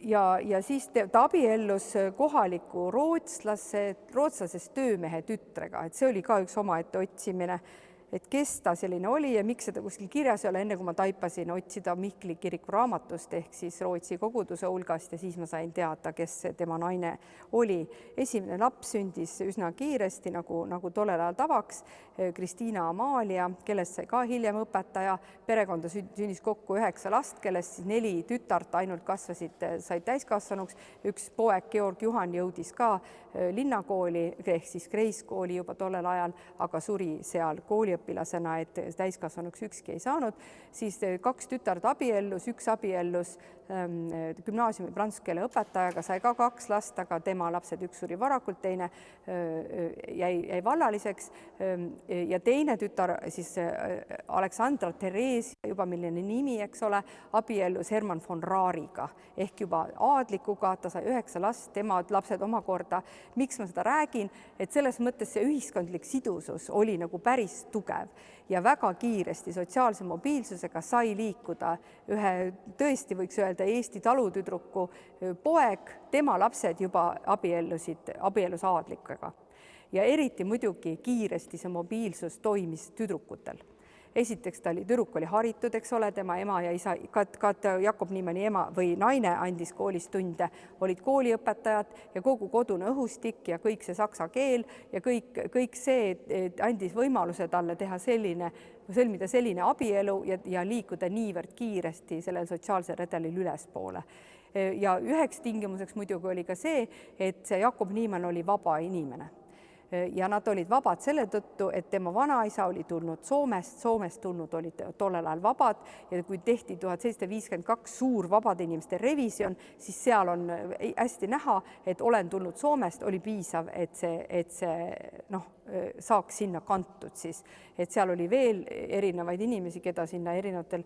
Ja siis ta abiellus kohaliku rootslasest töömehe tütrega, et see oli ka üks omaette otsimine, et kes ta selline oli ja miks seda kuskil kirjas ei ole, enne kui ma taipasin otsida Mihkli kirikuraamatust ehk siis Rootsi koguduse hulgast ja siis ma sain teada, kes tema naine oli. Esimene laps sündis üsna kiiresti, nagu tollel ajal tavaks, Kristiina Amalia, kellest sai ka hiljem õpetaja. Perekonda sündis kokku 9 last, kellest siis 4 tütart ainult said täiskasvanuks. Üks poeg Georg Juhan jõudis ka linnakooli ehk siis Kreiskooli juba tollel ajal, aga suri seal kooliõpilasena, et täiskasvanuks ükski ei saanud. Siis 2 tütart abiellus, üks abiellus gümnaasiumi prantsuse keele õpetajaga, sai ka 2 last, aga tema lapsed, üks suri varakult, teine jäi vallaliseks ja teine tütar siis Aleksandra Therese, juba milline nimi, eks ole, abiellus Hermann von Raariga ehk juba aadlikuga, ta sai 9 last, tema lapsed omakorda. Miks ma seda räägin, et selles mõttes see ühiskondlik sidusus oli nagu päris tugev ja väga kiiresti sotsiaalse mobiilsusega sai liikuda ühe, tõesti võiks öelda, Eesti talutüdruku poeg, tema lapsed juba abiellus aadlikega. Ja eriti muidugi kiiresti see mobiilsus toimis tüdrukutel. Esiteks ta oli, tüdruk oli haritud, eks ole, tema ema ja isa, ka Jakob Niimanni ema või naine andis koolis tunde, olid kooliõpetajad ja kogu kodune õhustik ja kõik see saksa keel ja kõik see andis võimaluse talle teha sõlmida selline abielu ja liikuda niivõrd kiiresti sellel sotsiaalsel redelil ülespoole. Ja üheks tingimuseks muidugi oli ka see, et see Jakob Niimann oli vaba inimene. Ja nad olid vabad selle tõttu, et tema vanaisa oli tulnud Soomest tulnud olid tollel ajal vabad ja kui tehti 1752 suur vabade inimeste revisjon, siis seal on hästi näha, et olen tulnud Soomest, oli piisav, et see saaks sinna kantud siis. Et seal oli veel erinevaid inimesi, keda sinna erinevatel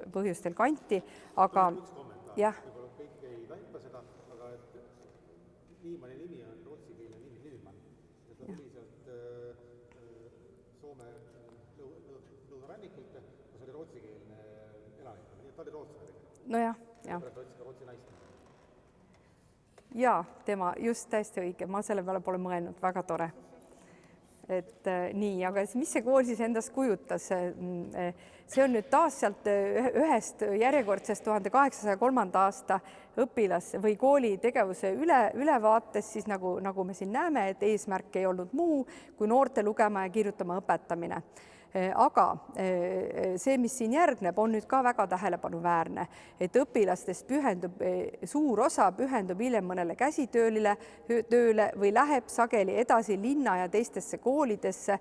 põhjustel kanti, aga jah. Kõik ei taipa seda, aga Niimanni nimi on rootsikeelne nimi Nyman. Ta tuli sealt Soome lõunarannikult, kus oli rootsikeelne elanik. Nii et ta oli rootslane. Nojah, jah. Ja, tema just täiesti õige. Ma selle peale pole mõelnud, väga tore. Et nii, aga mis see kool siis endast kujutas? See on nüüd taas sealt ühest järjekordsest 1803. aasta õpilas või kooli tegevuse ülevaates, siis nagu me siin näeme, et eesmärk ei olnud muu kui noorte lugema ja kirjutama õpetamine. Aga see, mis siin järgneb, on nüüd ka väga tähelepanuväärne, et õpilastest suur osa pühendub hiljem mõnele käsitööle või läheb sageli edasi linna ja teistesse koolidesse,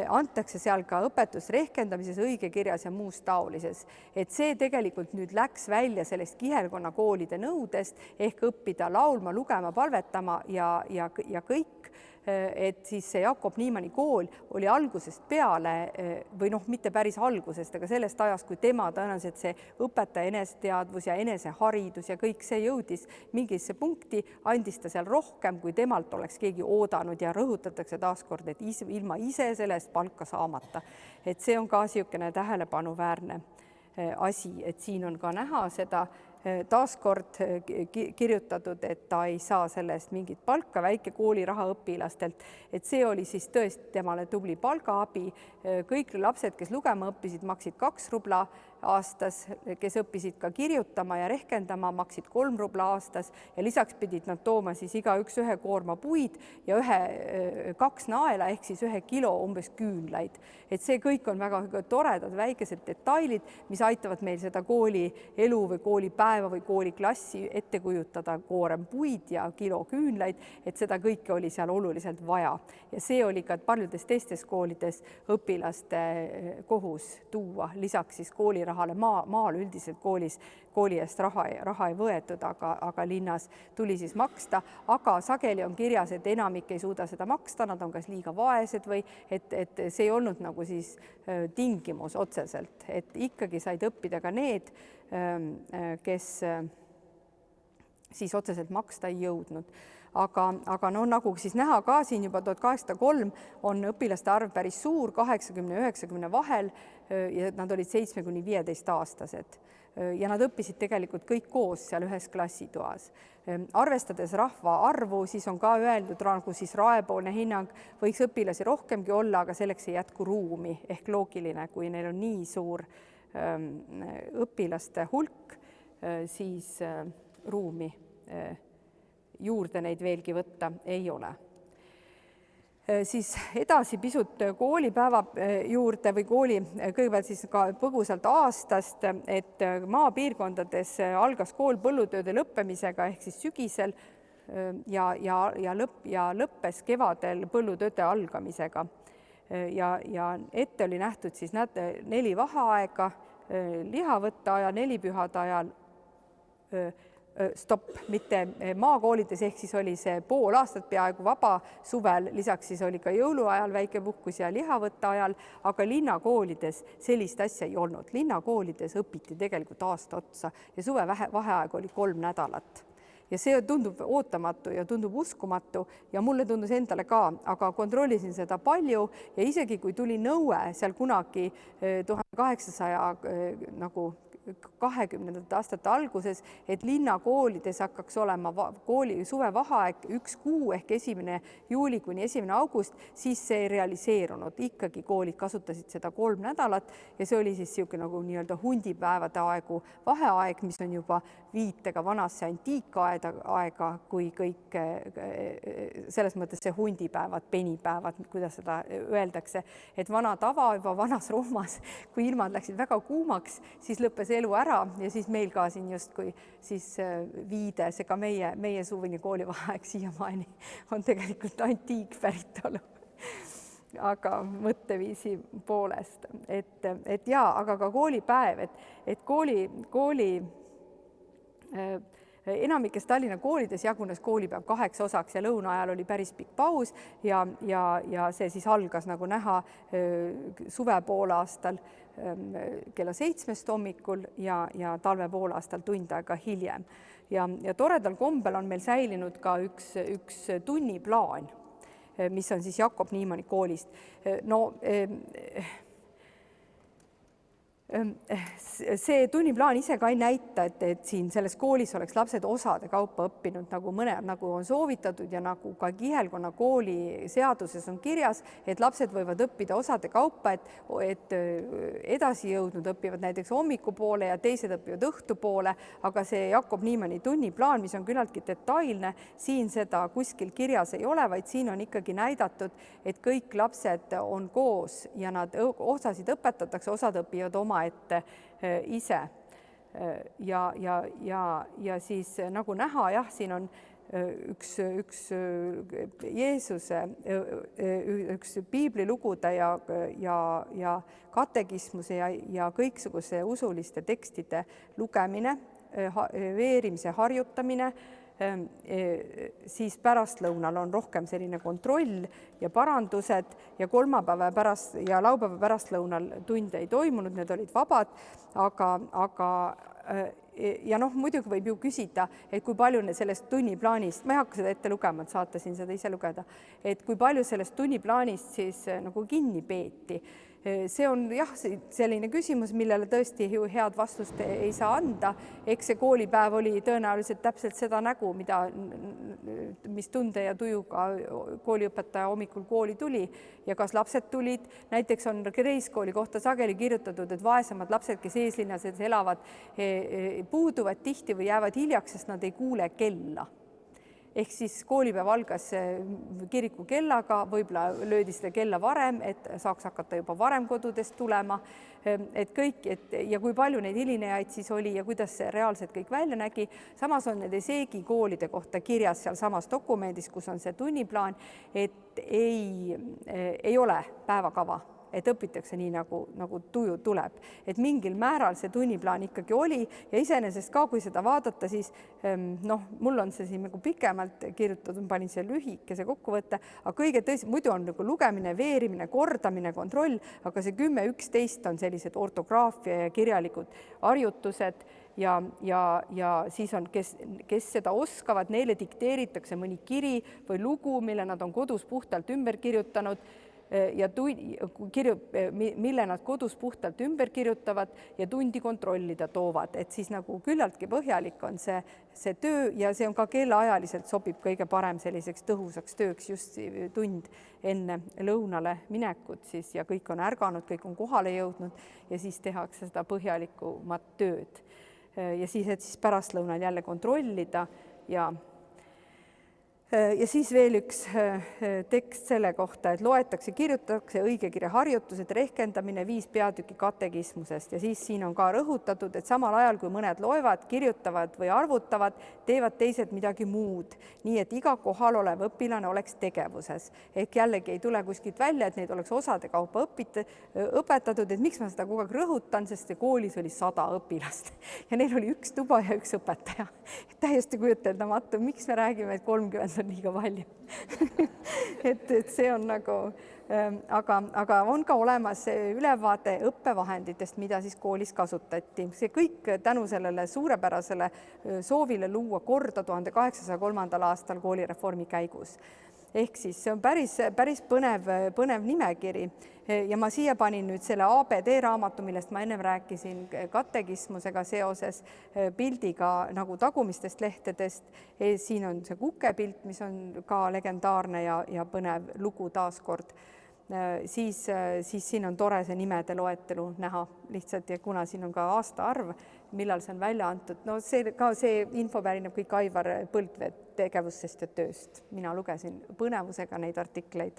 antakse seal ka õpetus rehkendamises, õigekirjas ja muus taolises. Et see tegelikult nüüd läks välja sellest kihelkonna koolide nõudest ehk õppida laulma, lugema, palvetama ja kõik. Et siis see Jakob Niimanni kool oli algusest peale või mitte päris algusest, aga sellest ajast, kui tema tõenäoliselt see õpetaja eneseteadvus ja eneseharidus ja kõik see jõudis mingisse punkti, andis ta seal rohkem, kui temalt oleks keegi oodanud ja rõhutatakse taaskord, et ilma ise sellest palka saamata. Et see on ka niisugune tähelepanuväärne asi, et siin on ka näha seda taaskord kirjutatud, et ta ei saa sellest mingit palka, väike kooliraha õpilastelt, et see oli siis tõesti temale tubli palgaabi. Kõik lapsed, kes lugema õppisid, maksid 2 rubla aastas, kes õppisid ka kirjutama ja rehkendama, maksid 3 rubla aastas ja lisaks pidid nad tooma siis igaüks 1 koorma puid ja 2 naela ehk siis 1 kilo umbes küünlaid. Et see kõik on väga toredad väikesed detailid, mis aitavad meil seda kooli elu või koolipäeva või kooliklassi ette kujutada, koorem puid ja kilo küünlaid, et seda kõike oli seal oluliselt vaja. Ja see oli ka paljudes teistes koolides õpilaste kohus tuua, lisaks siis koolirahale. Maal üldiselt kooli eest raha ei võetud, aga linnas tuli siis maksta, aga sageli on kirjas, et enamik ei suuda seda maksta, nad on kas liiga vaesed või et see ei olnud nagu siis tingimus otseselt, et ikkagi said õppida ka need, kes siis otseselt maksta ei jõudnud. Aga nagu siis näha ka siin juba 1803 on õpilaste arv päris suur, 80-90 vahel ja nad olid 7–15 aastased. Ja nad õppisid tegelikult kõik koos seal ühes klassitoas. Arvestades rahva arvu, siis on ka öeldud, nagu siis raepoolne hinnang, võiks õpilasi rohkemgi olla, aga selleks ei jätku ruumi ehk loogiline, kui neil on nii suur õpilaste hulk, siis ruumi juurde neid veelgi võtta ei ole. Siis edasi pisut koolipäeva juurde või kõigepealt siis ka põgusalt aastast, et maapiirkondades algas kool põllutööde lõppemisega ehk siis sügisel ja lõppes kevadel põllutööde algamisega. Ja ette oli nähtud siis 4 vaheaega, lihavõtte ajal, 4 pühade ajal, mitte maakoolides, ehk siis oli see pool aastat peaaegu vaba suvel, lisaks siis oli ka jõuluajal väike puhkus ja lihavõtte ajal, aga linnakoolides sellist asja ei olnud. Linnakoolides õpiti tegelikult aasta otsa ja suve vaheaeg oli 3 nädalat. Ja see tundub ootamatu ja tundub uskumatu ja mulle tundus endale ka, aga kontrollisin seda palju ja isegi kui tuli nõue seal kunagi 1800 2020. aastate alguses, et linnakoolides hakkaks olema kooli suvevaheaeg 1 kuu ehk 1. juuli kuni 1. august, siis see ei realiseerunud. Ikkagi koolid kasutasid seda 3 nädalat ja see oli siis niisugune nagu nii-öelda hundipäevade aegu vaheaeg, mis on juba viitega vanasse antiikaega, kui kõik selles mõttes see hundipäevad, penipäevad, kuidas seda öeldakse, et vana tava juba vanas Roomas, kui ilmad läksid väga kuumaks, siis lõppes elu ära ja siis meil ka siin justkui siis viide, see ka meie suvine koolivaheaeg siiamaani on tegelikult antiikpäritolu. Aga mõtteviisi poolest, et jaa, aga ka koolipäev, et kooli enamikes Tallinna koolides jagunes koolipäev 8 osaks ja lõuna ajal oli päris pikk paus ja see siis algas nagu näha suve poolaastal kella 7 hommikul ja talve poolaastal tund aega hiljem. Ja toredal kombel on meil säilinud ka üks tunniplaan, mis on siis Jakob Niimanni koolist. No see tunniplaan ise ka ei näita, et siin selles koolis oleks lapsed osade kaupa õppinud nagu on soovitatud ja nagu ka Kihelkonna kooli seaduses on kirjas, et lapsed võivad õppida osade kaupa, et edasi jõudnud õpivad näiteks hommikupoole ja teised õpivad õhtupoole, aga see Jakob Niimanni tunniplaan, mis on küllaltki detailne, siin seda kuskil kirjas ei ole, vaid siin on ikkagi näidatud, et kõik lapsed on koos ja nad osasid õpetatakse, osad õpivad omaette ise. Ja siis nagu näha, jah, siin on üks Jeesuse, üks piiblilugude ja katekismuse ja kõiksuguse usuliste tekstide lugemine, veerimise harjutamine, siis pärastlõunal on rohkem selline kontroll ja parandused ja kolmapäeva pärast ja laupäeva pärastlõunal tunde ei toimunud, need olid vabad, aga ja muidugi võib ju küsida, et kui palju sellest tunniplaanist, ma ei hakka seda ette lugema, et saate siin seda ise lugeda, et kui palju sellest tunniplaanist siis nagu kinni peeti. See on jah, selline küsimus, millele tõesti ju head vastust ei saa anda. Eks see koolipäev oli tõenäoliselt täpselt seda nägu, mis tunde ja tujuga kooliõpetaja hommikul kooli tuli ja kas lapsed tulid. Näiteks on Reiskooli kohta sageli kirjutatud, et vaesemad lapsed, kes eeslinnas elavad, puuduvad tihti või jäävad hiljaks, sest nad ei kuule kella. Ehk siis koolipäev algas kiriku kellaga, võib-olla löödi seda kella varem, et saaks hakata juba varem kodudest tulema, ja kui palju neid hilinejaid siis oli ja kuidas see reaalselt kõik välja nägi. Samas on nende seegikoolide kohta kirjas seal samas dokumendis, kus on see tunniplaan, et ei ole päevakava, et õpitakse nii, nagu tuju tuleb. Et mingil määral see tunniplaan ikkagi oli ja iseenesest ka, kui seda vaadata, siis mul on see siin nagu pikemalt kirjutatud, panin see lühikese kokkuvõtte, aga kõige muidu on nagu lugemine, veerimine, kordamine, kontroll, aga see 10-11 on sellised ortograafia ja kirjalikud harjutused ja siis on, kes seda oskavad, neile dikteeritakse mõni kiri või lugu, mille nad on kodus puhtalt ümber kirjutanud, ja mille nad kodus puhtalt ümber kirjutavad ja tundi kontrollida toovad, et siis nagu küllaltki põhjalik on see töö ja see on ka kellaajaliselt sobib kõige parem selliseks tõhusaks tööks just tund enne lõunale minekut siis ja kõik on ärganud, kõik on kohale jõudnud ja siis tehakse seda põhjalikumat tööd ja siis, et siis pärastlõunal jälle kontrollida ja siis veel üks tekst selle kohta, et loetakse, kirjutatakse õigekirja harjutused, rehkendamine 5 peatüki katekismusest ja siis siin on ka rõhutatud, et samal ajal, kui mõned loevad, kirjutavad või arvutavad, teevad teised midagi muud, nii et iga kohal olev õpilane oleks tegevuses. Ehk jällegi ei tule kuskilt välja, et neid oleks osade kaupa õpetatud, et miks ma seda kogu aeg rõhutan, sest koolis oli 100 õpilast ja neil oli 1 tuba ja 1 õpetaja. Täiesti kujuteldamatu, miks me räägime, et 30 on liiga palju. et see on nagu, aga on ka olemas ülevaade õppevahenditest, mida siis koolis kasutati. See kõik tänu sellele suurepärasele soovile luua korda 1803. aastal koolireformi käigus. ehk siis see on päris põnev nimekiri ja ma siia panin nüüd selle ABD raamatu, millest ma ennem rääkisin katekismusega seoses pildiga nagu tagumistest lehtedest. Siin on see kukepilt, mis on ka legendaarne ja põnev lugu taaskord. Siis siin on tore see nimede loetelu näha lihtsalt ja kuna siin on ka aastaarv, millal see on välja antud. No see info pärineb kõik Aivar Põldvee tegevustest ja tööst. Mina lugesin põnevusega neid artikleid,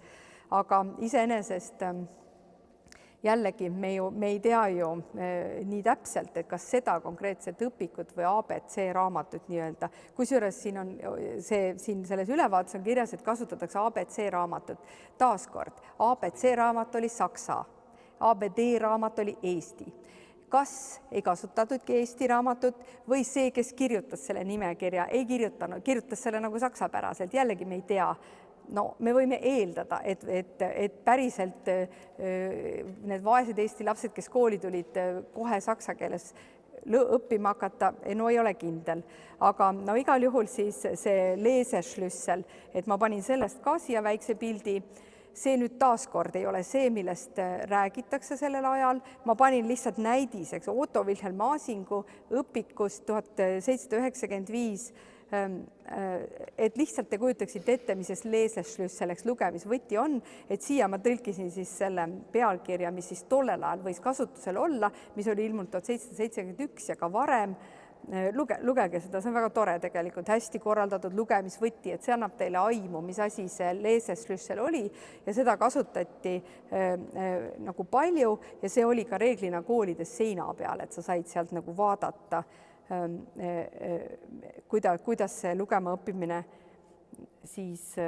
aga iseenesest jällegi me ei tea ju nii täpselt, et kas seda konkreetset õpikut või ABC raamatut nii-öelda. Kusjuures siin selles ülevaates on kirjas, et kasutatakse ABC raamatut. Taaskord, ABC raamat oli Saksa, ABD raamat oli Eesti. Kas ei kasutatudki Eesti raamatut või see, kes kirjutas selle nimekirja, ei kirjutanud, kirjutas selle nagu saksapäraselt, jällegi me ei tea. No me võime eeldada, et päriselt need vaesed Eesti lapsed, kes kooli tulid kohe saksa keeles õppima hakata, no ei ole kindel. Aga no igal juhul siis see Leseschlüssel, et ma panin sellest ka siia väikse pildi. See nüüd taaskord ei ole see, millest räägitakse sellel ajal. Ma panin lihtsalt näidiseks Otto Wilhelm Maasingu õpikust 1795, et lihtsalt te kujutaksite ette, mis Leseschlüssel lugemisvõti on, et siia ma tõlkisin siis selle pealkirja, mis siis tollel ajal võis kasutusel olla, mis oli ilmunud 1771 ja ka varem. Lugege seda, see on väga tore tegelikult, hästi korraldatud lugemisvõti, et see annab teile aimu, mis asi see Leseschlüssel oli ja seda kasutati nagu palju ja see oli ka reeglina koolides seina peal, et sa said sealt nagu vaadata, kuidas see lugema õppimine siis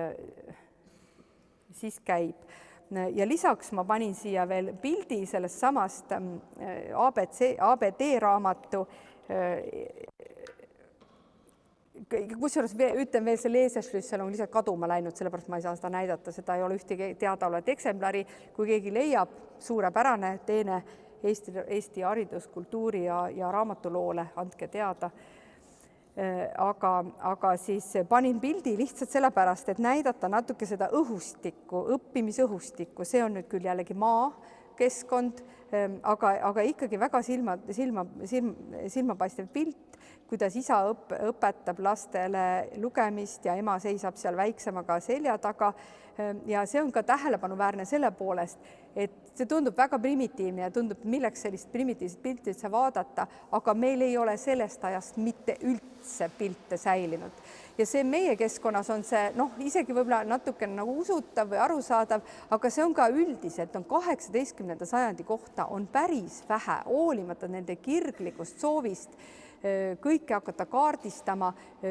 käib. Ja lisaks ma panin siia veel pildi sellest samast ABD raamatu. Kusjuures ütlen veel, see Leseschlüssel on lihtsalt kaduma läinud, sellepärast ma ei saa seda näidata, seda ei ole ühtegi teadaolevat eksemplari. Kui keegi leiab, suurepärane, teene Eesti hariduskultuuri ja raamatuloole, andke teada. Aga siis panin pildi lihtsalt sellepärast, et näidata natuke seda õhustikku, õppimisõhustikku. See on nüüd küll jällegi maakeskkond, aga ikkagi väga silmapaistev pilt, kuidas isa õpetab lastele lugemist ja ema seisab seal väiksemaga selja taga. Ja see on ka tähelepanuväärne selle poolest, et see tundub väga primitiivne ja tundub, milleks sellist primitiivset pilti üldse vaadata, aga meil ei ole sellest ajast mitte üldse pilte säilinud. Ja see meie keskkonnas on see, isegi võib-olla natuke nagu usutav või arusaadav, aga see on ka üldiselt, 18. sajandi kohta on päris vähe, hoolimata nende kirglikust soovist kõike hakata kaardistama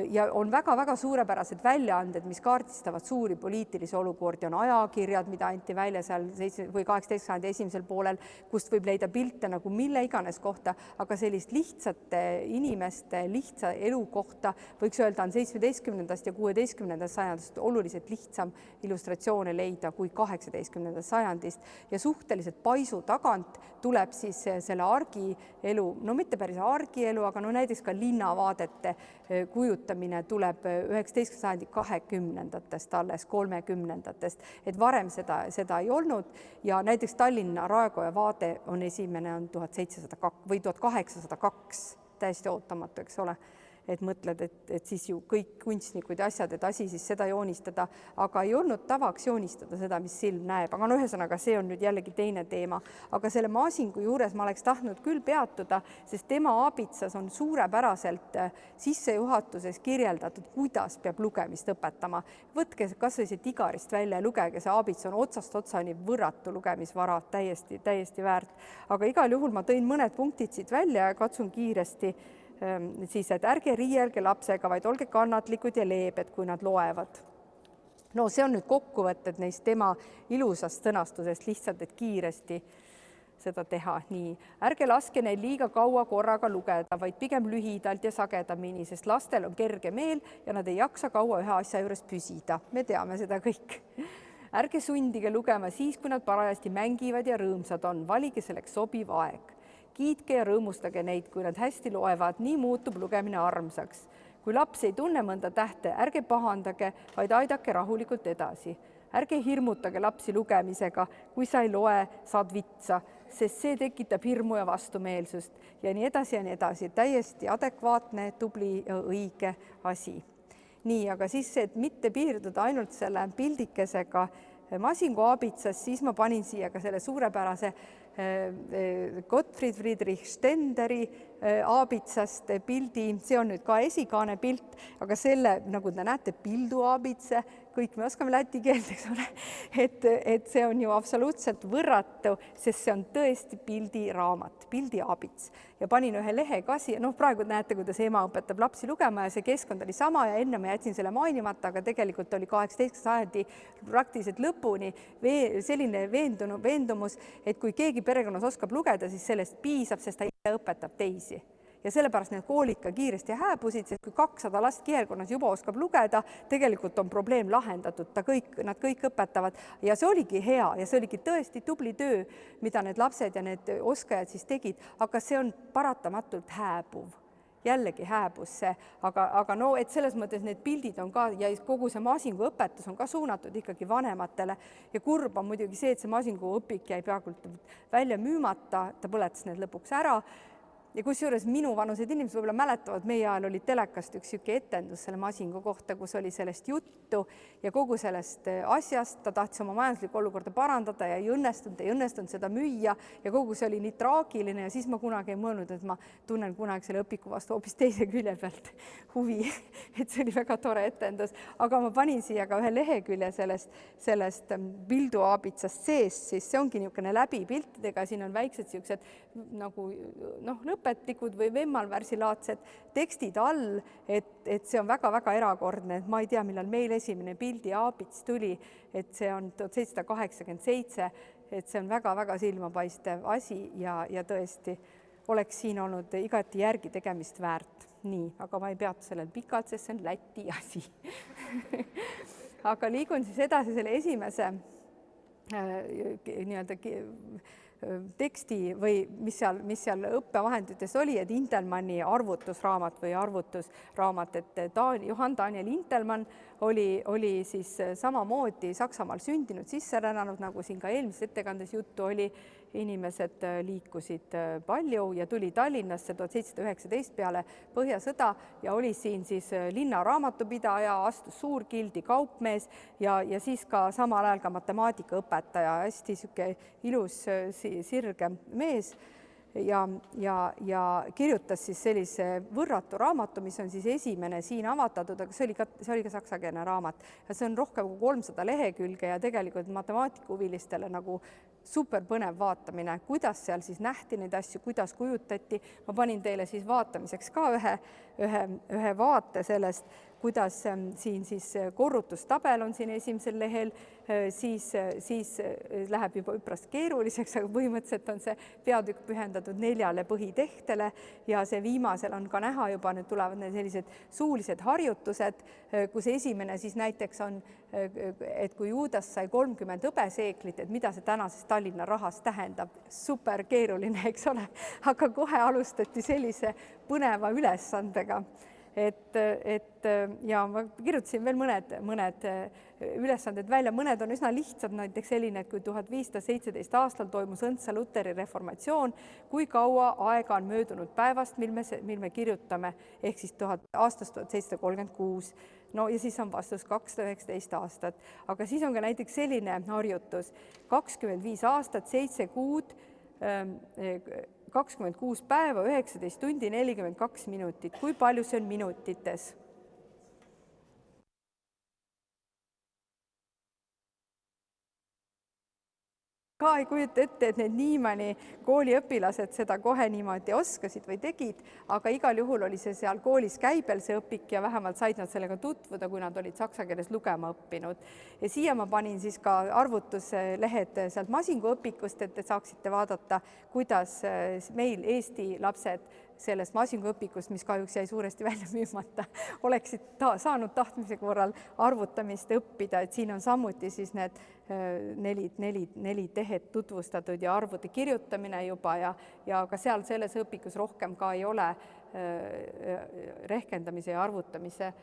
ja on väga-väga suurepärased väljaanded, mis kaardistavad suuri poliitilisi olukordi, on ajakirjad, mida anti välja seal 18. sajandi esimesel poolel, kust võib leida pilte nagu mille iganes kohta, aga sellist lihtsate inimeste lihtsa elu kohta võiks öelda on 17. ja 16. sajandist oluliselt lihtsam illustratsioone leida kui 18. sajandist ja suhteliselt paisu tagant tuleb siis selle argielu, no mitte päris argielu, aga näiteks ka linnavaadete kujutamine tuleb 19. sajandi 20-ndatest alles 30-ndatest, et varem seda ei olnud ja näiteks Tallinna Raekoja vaade on esimene on 1702 või 1802, täiesti ootamatu, eks ole. Et mõtled, et siis ju kõik kunstnikud ja asjad, et asi siis seda joonistada, aga ei olnud tavaks joonistada seda, mis silm näeb. Aga ühesõnaga, see on nüüd jällegi teine teema. Aga selle Maasingu juures ma oleks tahtnud küll peatuda, sest tema aabitsas on suurepäraselt sissejuhatuses kirjeldatud, kuidas peab lugemist õpetama. Võtke kas või see Tigarist välja ja lugege, see aabits on otsast otsani võrratu lugemisvara, täiesti väärt. Aga igal juhul ma tõin mõned punktid siit välja ja katsun kiiresti siis, et ärge riielge lapsega, vaid olge kannatlikud ja leebed, kui nad loevad. No see on nüüd kokkuvõtted neist tema ilusast sõnastusest lihtsalt, et kiiresti seda teha nii. Ärge laske neil liiga kaua korraga lugeda, vaid pigem lühidalt ja sagedamini, sest lastel on kerge meel ja nad ei jaksa kaua ühe asja juures püsida. Me teame seda kõik. Ärge sundige lugema siis, kui nad parajasti mängivad ja rõõmsad on. Valige selleks sobiv aeg. Kiitke ja rõõmustage neid, kui nad hästi loevad, nii muutub lugemine armsaks. kui laps ei tunne mõnda tähte, ärge pahandage, vaid aidake rahulikult edasi. Ärge hirmutage lapsi lugemisega, kui sa ei loe, saad vitsa, sest see tekitab hirmu ja vastumeelsust ja nii edasi ja nii edasi. Täiesti adekvaatne, tubli ja õige asi. Nii, aga siis see, et mitte piirduda ainult selle pildikesega masinguaabitsas, siis ma panin siia ka selle suurepärase Gottfried Friedrich Stenderi aabitsast pildi, see on nüüd ka esikaane pilt, aga selle, nagu te näete, pilduaabitse, kõik me oskame läti keelt, eks ole, et see on ju absoluutselt võrratu, sest see on tõesti pildiraamat, pildiaabits ja panin ühe lehe ka siia, noh, praegu näete, kuidas ema õpetab lapsi lugema ja see keskkond oli sama ja enne ma jätsin selle mainimata, aga tegelikult oli 18. sajandi praktiliselt lõpuni selline veendumus, et kui keegi perekonnas oskab lugeda, siis sellest piisab, sest ta ise õpetab teisi. Ja sellepärast need koolid ka kiiresti hääbusid, sest kui 200 last kihelkonnas juba oskab lugeda, tegelikult on probleem lahendatud, nad kõik õpetavad ja see oligi hea ja see oligi tõesti tubli töö, mida need lapsed ja need oskajad siis tegid, aga see on paratamatult hääbuv. Jällegi hääbus see, aga no, et selles mõttes need pildid on ka ja kogu see masinguõpetus on ka suunatud ikkagi vanematele ja kurb on muidugi see, et see masinguõpik jäi peaaegu välja müümata, ta põletas need lõpuks ära. Ja kusjuures minu vanused inimesed võib-olla mäletavad, meie ajal oli telekast üks siuke etendus selle masingu kohta, kus oli sellest juttu ja kogu sellest asjast, ta tahtis oma majanduslikku olukorda parandada ja ei õnnestunud seda müüa ja kogu see oli nii traagiline ja siis ma kunagi ei mõelnud, et ma tunnen kunagi selle õpiku vastu hoopis teise külje pealt huvi, et see oli väga tore etendus, aga ma panin siia ka ühe lehekülje sellest pilduaabitsast seest, siis see ongi niisugune läbi piltidega, siin on väiksed siuksed nagu lõpetlikud või vemmalvärsilaadsed tekstid all, et see on väga-väga erakordne, et ma ei tea, millal meil esimene pildiaabits tuli, et see on 1787, et see on väga-väga silmapaistev asi ja tõesti oleks siin olnud igati järgi tegemist väärt. Nii, aga ma ei peatu sellel pikalt, sest see on Läti asi. Aga liigun siis edasi selle esimese nii-öelda teksti või mis seal õppevahendites oli, et Intelmanni arvutusraamat või arvutusraamat, et Johann Daniel Intelmann oli siis samamoodi Saksamaal sündinud, sisserännanud, nagu siin ka eelmises ettekandes juttu oli, inimesed liikusid palju ja tuli Tallinnasse 1719 peale Põhjasõda ja oli siin siis linna raamatupidaja, astus suurgildi kaupmees ja siis ka samal ajal ka matemaatikaõpetaja, hästi sihuke ilus sirge mees ja kirjutas siis sellise võrratu raamatu, mis on siis esimene siin avatatud, aga see oli ka saksakeelne raamat ja see on rohkem kui 300 lehekülge ja tegelikult matemaatikahuvilistele nagu super põnev vaatamine, kuidas seal siis nähti neid asju, kuidas kujutati. Ma panin teile siis vaatamiseks ka ühe vaate sellest, kuidas siin siis korrutustabel on siin esimesel lehel, siis läheb juba üprast keeruliseks, aga põhimõtteliselt on see peatükk pühendatud 4 põhitehtele ja see viimasel on ka näha juba, nüüd tulevad need sellised suulised harjutused, kus esimene siis näiteks on, et kui Juudas sai 30 hõbeseeklit, et mida see tänases Tallinna rahas tähendab, super keeruline, eks ole, aga kohe alustati sellise põneva ülesandega. Ja ma kirjutasin veel mõned ülesanded välja, mõned on üsna lihtsad, näiteks selline, et kui 1517 aastal toimus Õntsa Luteri reformatsioon, kui kaua aega on möödunud päevast, mil me kirjutame, ehk siis aastast 1736. No ja siis on vastus 219 aastat, aga siis on ka näiteks selline harjutus, 25 aastat, 7 kuud, 26 päeva, 19 tundi, 42 minutit. Kui palju see on minutites? Ka ei kujuta ette, et need Niimani kooliõpilased seda kohe niimoodi oskasid või tegid, aga igal juhul oli see seal koolis käibel see õpik ja vähemalt said nad sellega tutvuda, kui nad olid saksa keeles lugema õppinud. Ja siia ma panin siis ka arvutuslehed sealt masinguõpikust, et te saaksite vaadata, kuidas meil Eesti lapsed sellest masinguõpikust, mis kahjuks jäi suuresti välja müümata, oleksid saanud tahtmise korral arvutamist õppida, et siin on samuti siis need neli tehet tutvustatud ja arvude kirjutamine juba ja ka seal selles õpikus rohkem ka ei ole rehkendamise ja arvutamise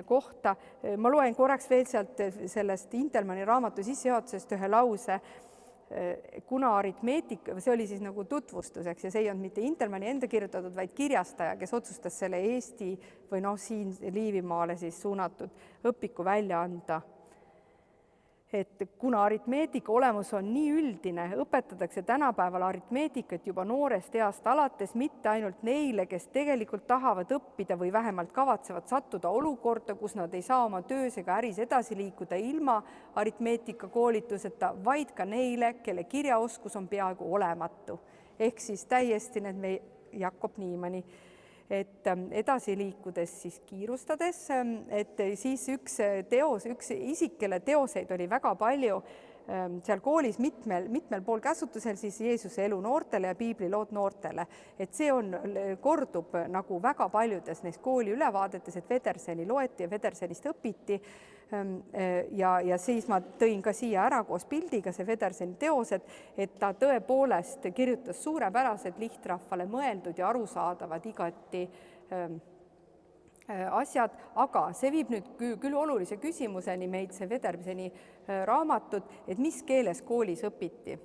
kohta. Ma loen korraks veel sealt sellest Intelmanni raamatu sissejuhatusest ühe lause, kuna aritmeetika, see oli siis nagu tutvustuseks ja see ei olnud mitte Intelmanni enda kirjutatud, vaid kirjastaja, kes otsustas selle Eesti või siin Liivimaale siis suunatud õpiku välja anda. Et kuna aritmeetika olemus on nii üldine, õpetatakse tänapäeval aritmeetikat juba noorest east alates mitte ainult neile, kes tegelikult tahavad õppida või vähemalt kavatsevad sattuda olukorda, kus nad ei saa oma töös ega äris edasi liikuda ilma aritmeetika koolituseta, vaid ka neile, kelle kirjaoskus on peaaegu olematu. Ehk siis täiesti Jakob Niimanni. Et edasi liikudes siis kiirustades, et siis üks isik, kelle teoseid oli väga palju seal koolis mitmel pool käsutusel, siis Jeesuse elu noortele ja piiblilood noortele. Et see kordub nagu väga paljudes neis kooli ülevaadetes, et Vederseni loeti ja Vedersenist õpiti. Ja siis ma tõin ka siia ära koos pildiga see Vederseni teosed, et ta tõepoolest kirjutas suurepärased lihtrahvale mõeldud ja arusaadavad igati asjad, aga see viib nüüd küll olulise küsimuseni meid see Vederseni raamatud, et mis keeles koolis õpiti.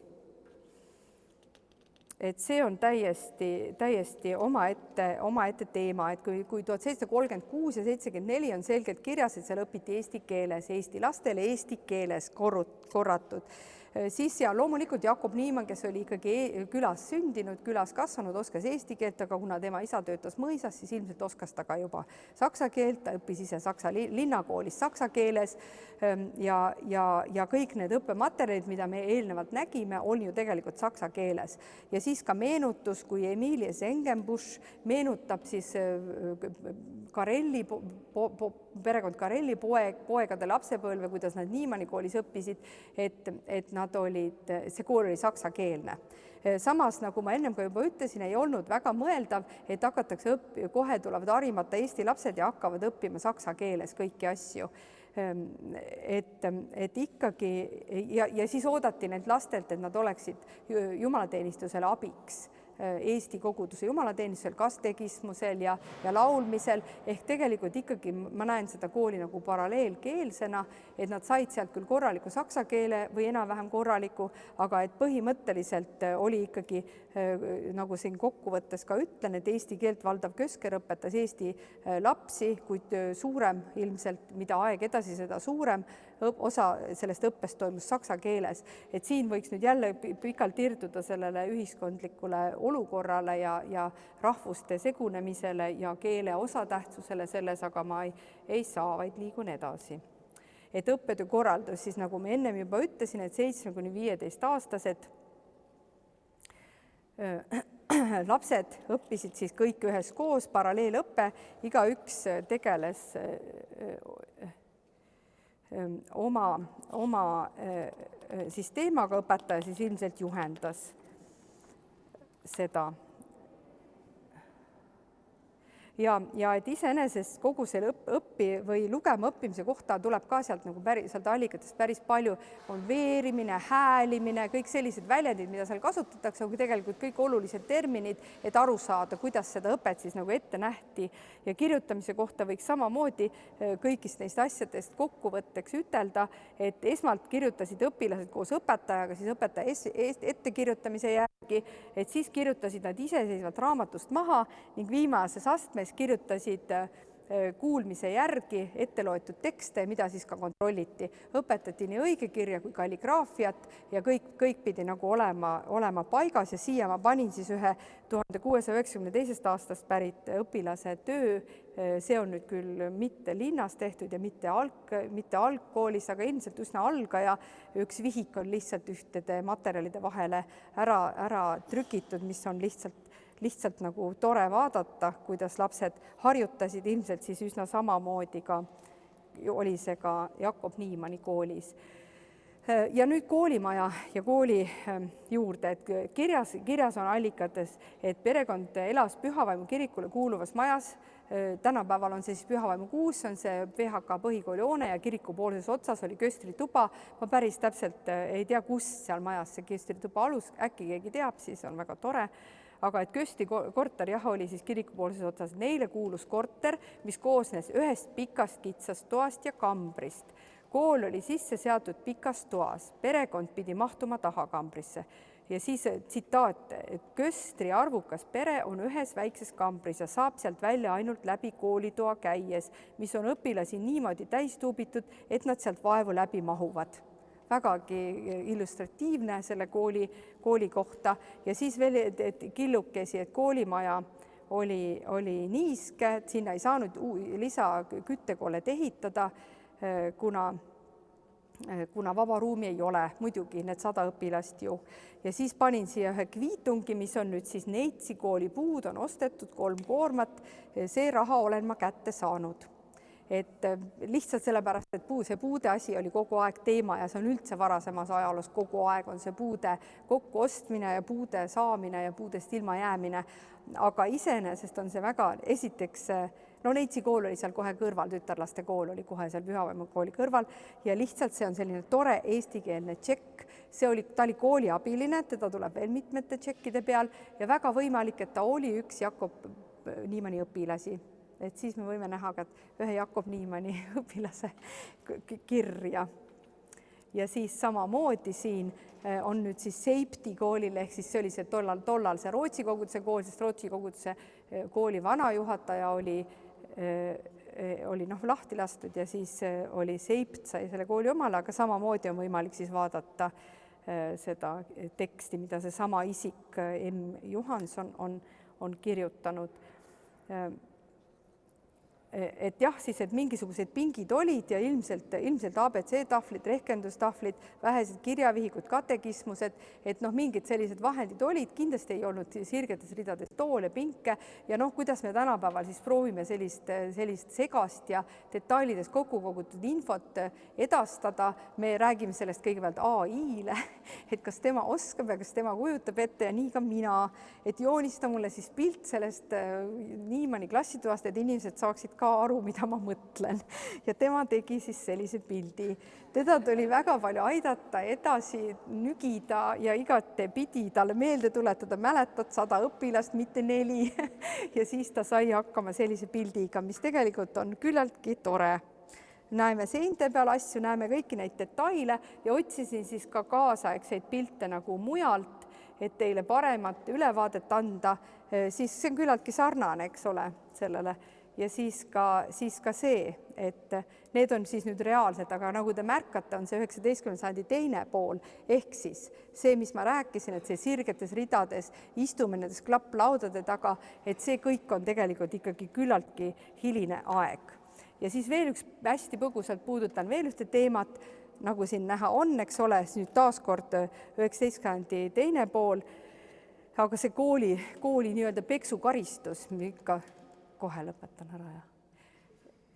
Et see on täiesti omaette teema, et kui 1736 ja 74 on selgelt kirjas, et seal õpiti eesti keeles, eesti lastele eesti keeles korratud, siis ja loomulikult Jakob Niimann, kes oli ikkagi külas sündinud, külas kasvanud, oskas eesti keelt, aga kuna tema isa töötas mõisas, siis ilmselt oskas ta ka juba saksa keelt, ta õppis ise Saksa linnakoolis saksa keeles ja kõik need õppematerjalid, mida me eelnevalt nägime, on ju tegelikult saksa keeles. Ja siis ka meenutus, kui Emilie Sengenbusch meenutab siis perekond Karelli poegade lapsepõlve, kuidas nad Niimanni koolis õppisid, et see kool oli saksakeelne. Samas, nagu ma ennem ka juba ütlesin, ei olnud väga mõeldav, et hakatakse kohe tulevad harimata eesti lapsed ja hakkavad õppima saksa keeles kõiki asju. Et ikkagi, ja siis oodati need lastelt, et nad oleksid jumalateenistusele abiks. Eesti koguduse jumalateenistusel, kastegismusel ja laulmisel, ehk tegelikult ikkagi ma näen seda kooli nagu paralleelkeelsena, et nad said sealt küll korraliku saksa keele või enam-vähem korraliku, aga et põhimõtteliselt oli ikkagi, nagu siin kokkuvõttes ka ütlen, et eesti keelt valdav Kösker õpetas eesti lapsi, kuid suurem ilmselt, mida aeg edasi, seda suurem osa sellest õppest toimus saksa keeles. Et siin võiks nüüd jälle pikalt irduda sellele ühiskondlikule olukorrale ja rahvuste segunemisele ja keele osatähtsusele selles, aga ma ei saa, vaid liigun edasi. Et õppetöö korraldus, siis nagu me ennem juba ütlesin, et 7–15-aastased lapsed õppisid siis kõik üheskoos, paralleelõppe, igaüks tegeles oma siis teemaga, õpetaja siis ilmselt juhendas seda. Ja et iseenesest kogu selle või lugema õppimise kohta tuleb ka sealt allikatest päris palju, on veerimine, häälimine, kõik sellised väljendid, mida seal kasutatakse, on tegelikult kõik olulised terminid, et aru saada, kuidas seda õpet siis nagu ette nähti. Ja kirjutamise kohta võiks samamoodi kõigist neist asjadest kokkuvõtteks ütelda, et esmalt kirjutasid õpilased koos õpetajaga, siis õpetaja ettekirjutamise järgi, et siis kirjutasid nad iseseisvalt raamatust maha ning viimases astmes kirjutasid kuulmise järgi etteloetud tekste, mida siis ka kontrolliti. Õpetati nii õigekirja kui kalligraafiat ja kõik pidi nagu olema paigas ja siia ma panin siis ühe 1692. aastast pärit õpilase töö. See on nüüd küll mitte linnas tehtud ja mitte algkoolis, aga ilmselt üsna algaja. Üks vihik on lihtsalt ühtede materjalide vahele ära trükitud, mis on lihtsalt nagu tore vaadata, kuidas lapsed harjutasid, ilmselt siis üsna samamoodi oli see ka Jakob Niimanni koolis. Ja nüüd koolimaja ja kooli juurde, et kirjas on allikates, et perekond elas Pühavaimu kirikule kuuluvas majas. Tänapäeval on see siis Pühavaimu 6, on see VHK põhikooli hoone ja kiriku poolses otsas oli köstrituba. Ma päris täpselt ei tea, kus seal majas see köstrituba alus, äkki keegi teab, siis on väga tore. aga et Kösti korter jah, oli siis kirikupoolses otsas. Neile kuulus korter, mis koosnes ühest pikast kitsast toast ja kambrist. Kool oli sisse seatud pikas toas, perekond pidi mahtuma tahakambrisse. Ja siis tsitaat, Köstri arvukas pere on ühes väikses kambris ja saab sealt välja ainult läbi koolitoa käies, mis on õpilasi niimoodi täis tuubitud, et nad sealt vaevu läbi mahuvad. Vägagi illustratiivne selle kooli kohta. Ja siis veel killukesi, et koolimaja oli niiske, et sinna ei saanud lisaküttekollet ehitada, kuna vaba ruumi ei ole, muidugi need 100 õpilast ju. Ja siis panin siia ühe kviitungi, mis on nüüd siis Neitsi kooli puud, on ostetud 3 koormat, see raha olen ma kätte saanud. Et lihtsalt sellepärast, et see puude asi oli kogu aeg teema ja see on üldse varasemas ajaloos, kogu aeg on see puude kokkuostmine ja puude saamine ja puudest ilma jäämine. Aga iseenesest on see väga, esiteks, Neitsi kool oli seal kohe kõrval, tütarlaste kool oli kohe seal Pühavaimu kooli kõrval ja lihtsalt see on selline tore eestikeelne tšekk. Ta oli kooliabiline, teda tuleb veel mitmete tšekkide peal ja väga võimalik, et ta oli üks Jakob Niimanni õpilasi. Et siis me võime näha ka ühe Jakob Niimanni õpilase kirja. Ja siis samamoodi siin on nüüd siis Seipti koolil, ehk siis see oli see tollal see Rootsi koguduse kool, sest Rootsi koguduse kooli vanajuhataja oli lahti lastud ja siis oli Seipt sai selle kooli omale, aga samamoodi on võimalik siis vaadata seda teksti, mida see sama isik M. Johanson on kirjutanud. Et jah, siis et mingisugused pingid olid ja ilmselt ABC-tahvlid, rehkendustahvlid, vähesed kirjavihikud, katekismused, et mingid sellised vahendid olid, kindlasti ei olnud sirgetes ridades toole, pinke ja kuidas me tänapäeval siis proovime sellist segast ja detailides kokku kogutud infot edastada. Me räägime sellest kõigepealt AI-le, et kas tema oskab ja kas tema kujutab ette ja nii ka mina, et joonista mulle siis pilt sellest Niimanni klassitoast, et inimesed saaksid ka aru, mida ma mõtlen. Ja tema tegi siis sellise pildi. Teda tuli väga palju aidata, edasi nügida ja igate pidi talle meelde tuletada, mäletad 100 õpilast, mitte 4. Ja siis ta sai hakkama sellise pildiga, mis tegelikult on küllaltki tore. Näeme seinte peal asju, näeme kõiki neid detaile ja otsisin siis ka kaasaegseid pilte nagu mujalt, et teile paremat ülevaadet anda. Siis see on küllaltki sarnane, eks ole, sellele. Ja siis ka see, et need on siis nüüd reaalsed, aga nagu te märkate, on see 19. sajandi teine pool, ehk siis see, mis ma rääkisin, et see sirgetes ridades istume nendes klapplaudade taga, et see kõik on tegelikult ikkagi küllaltki hiline aeg. Ja siis veel üks hästi põgusalt puudutan veel ühte teemat, nagu siin näha on, eks ole, nüüd taaskord 19. sajandi teine pool, aga see kooli nii-öelda peksukaristus, ikka kohe lõpetan ära ja.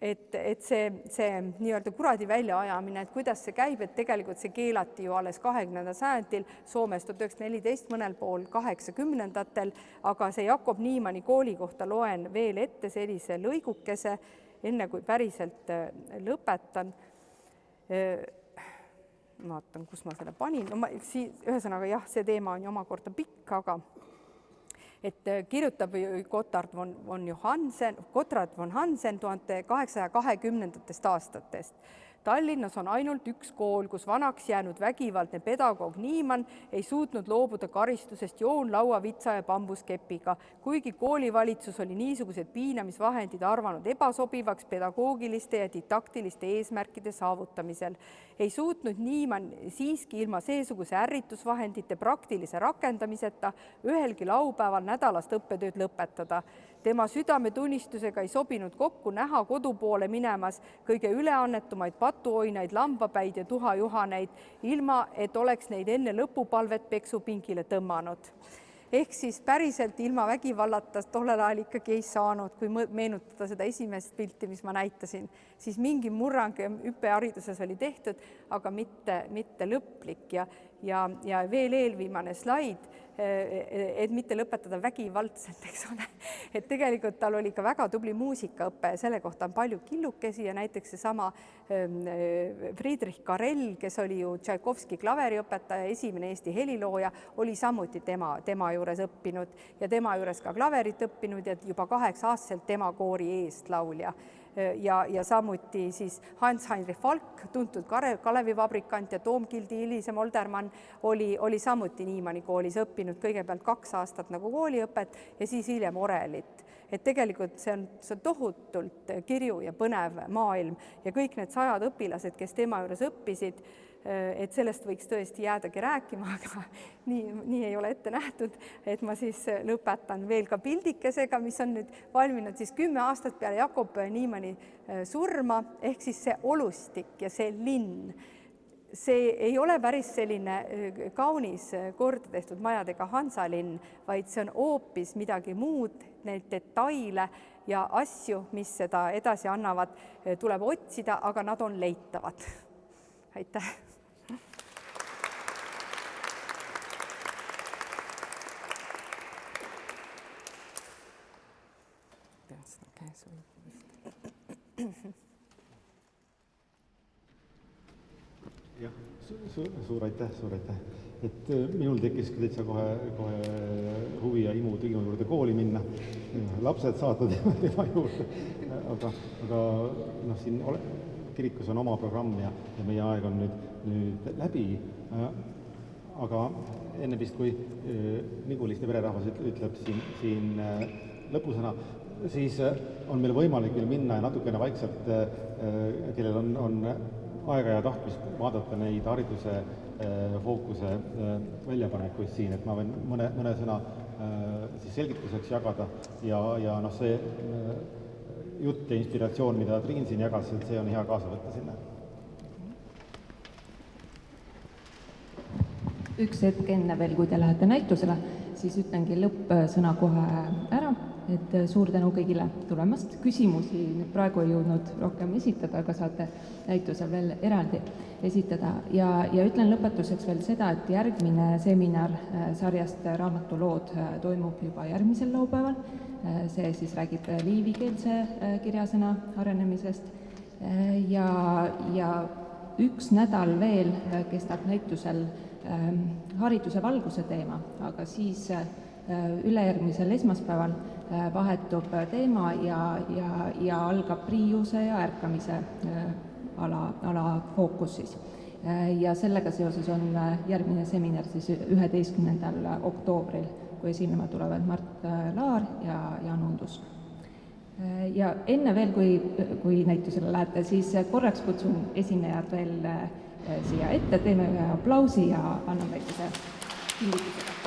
Et see nii-öelda kuradi väljaajamine, et kuidas see käib, et tegelikult see keelati ju alles 20. sajandil, Soomes 1914, mõnel pool 80-ndatel, aga see Jakob Niimanni kooli kohta loen veel ette sellise lõigukese, enne kui päriselt lõpetan. Vaatan, kus ma selle panin. Ühesõnaga jah, see teema on ju omakorda pikk, aga et kirjutab Gotthard von Hansen 1820. aastatest. Tallinnas on ainult üks kool, kus vanaks jäänud vägivaldne pedagoog Niimann ei suutnud loobuda karistusest joonlaua, vitsa ja bambuskepiga, kuigi koolivalitsus oli niisugused piinamisvahendid arvanud ebasobivaks pedagoogiliste ja didaktiliste eesmärkide saavutamisel. Ei suutnud Niimann siiski ilma seesuguse ärritusvahendite praktilise rakendamiseta ühelgi laupäeval nädalast õppetööd lõpetada. Tema südametunnistusega ei sobinud kokku näha kodupoole minemas kõige üleannetumaid patuoinaid, lambapäid ja tuhajuhaneid, ilma et oleks neid enne lõpupalvet peksupingile tõmmanud. Ehk siis päriselt ilma vägivallata tollel ajal ikkagi ei saanud, kui meenutada seda esimest pilti, mis ma näitasin, siis mingi murrang hüppehariduses oli tehtud, aga mitte lõplik. Ja veel eelviimane slaid, et mitte lõpetada vägivaldselt, eks ole. Et tegelikult tal oli ka väga tubli muusikaõpe, selle kohta on palju killukesi ja näiteks seesama Friedrich Karel, kes oli ju Tšaikovski klaveriõpetaja, esimene Eesti helilooja, oli samuti tema juures õppinud ja tema juures ka klaverit õppinud ja juba 8-aastaselt tema koori eestlaulja. Ja samuti siis Hans-Heinrich Falk, tuntud Kalevivabrikant ja Toomkildi hilisem Oldermann oli samuti Niimanni koolis õppinud kõigepealt 2 aastat nagu kooliõpet ja siis hiljem orelit. Et tegelikult see on tohutult kirju ja põnev maailm ja kõik need 100 õpilased, kes tema juures õppisid, et sellest võiks tõesti jäädagi rääkima, aga nii ei ole ette nähtud, et ma siis lõpetan veel ka pildikesega, mis on nüüd valminud siis 10 aastat peale Jakob Niimanni surma, ehk siis see olustik ja see linn. See ei ole päris selline kaunis korda tehtud majadega Hansalinn, vaid see on hoopis midagi muud, neid detaile ja asju, mis seda edasi annavad, tuleb otsida, aga nad on leitavad. Aitäh! Jah, suur aitäh. Et minul tekkis ka täitsa kohe huvi ja imu Timo juurde kooli minna, lapsed saata tema juurde, aga siin kirikus on oma programm ja meie aeg on nüüd läbi, aga enne vist, kui Niguliste pererahvas ütleb siin lõpusõna, siis on meil võimalik veel minna ja natukene vaikselt, kellel on aega ja tahtmist vaadata neid hariduse fookuse väljapanekuid siin, et ma võin mõne sõna siis selgituseks jagada ja see jutt ja inspiratsioon, mida Triin siin jagas, see on hea kaasa võtta sinna. Üks hetk enne veel, kui te lähete näitusele, siis ütlengi lõppsõna kohe ära, et suur tänu kõigile tulemast. Küsimusi nüüd praegu ei jõudnud rohkem esitada, aga saate näitusel veel eraldi esitada. Ja ütlen lõpetuseks veel seda, et järgmine seminar sarjast Raamatulood toimub juba järgmisel laupäeval. See siis räägib liivikeelse kirjasõna arenemisest. Ja üks nädal veel kestab näitusel hariduse valguse teema, aga siis ülejärgmisel esmaspäeval vahetub teema ja algab priiuse ja ärkamise ala fookus siis. Ja sellega seoses on järgmine seminar siis 11. oktoobril, kui esinema tulevad Mart Laar ja Jaan Undus. Ja enne veel, kui näitusele lähete, siis korraks kutsun esinejad veel siia ette, teeme ühe aplausi ja annan väikese kinnitusega.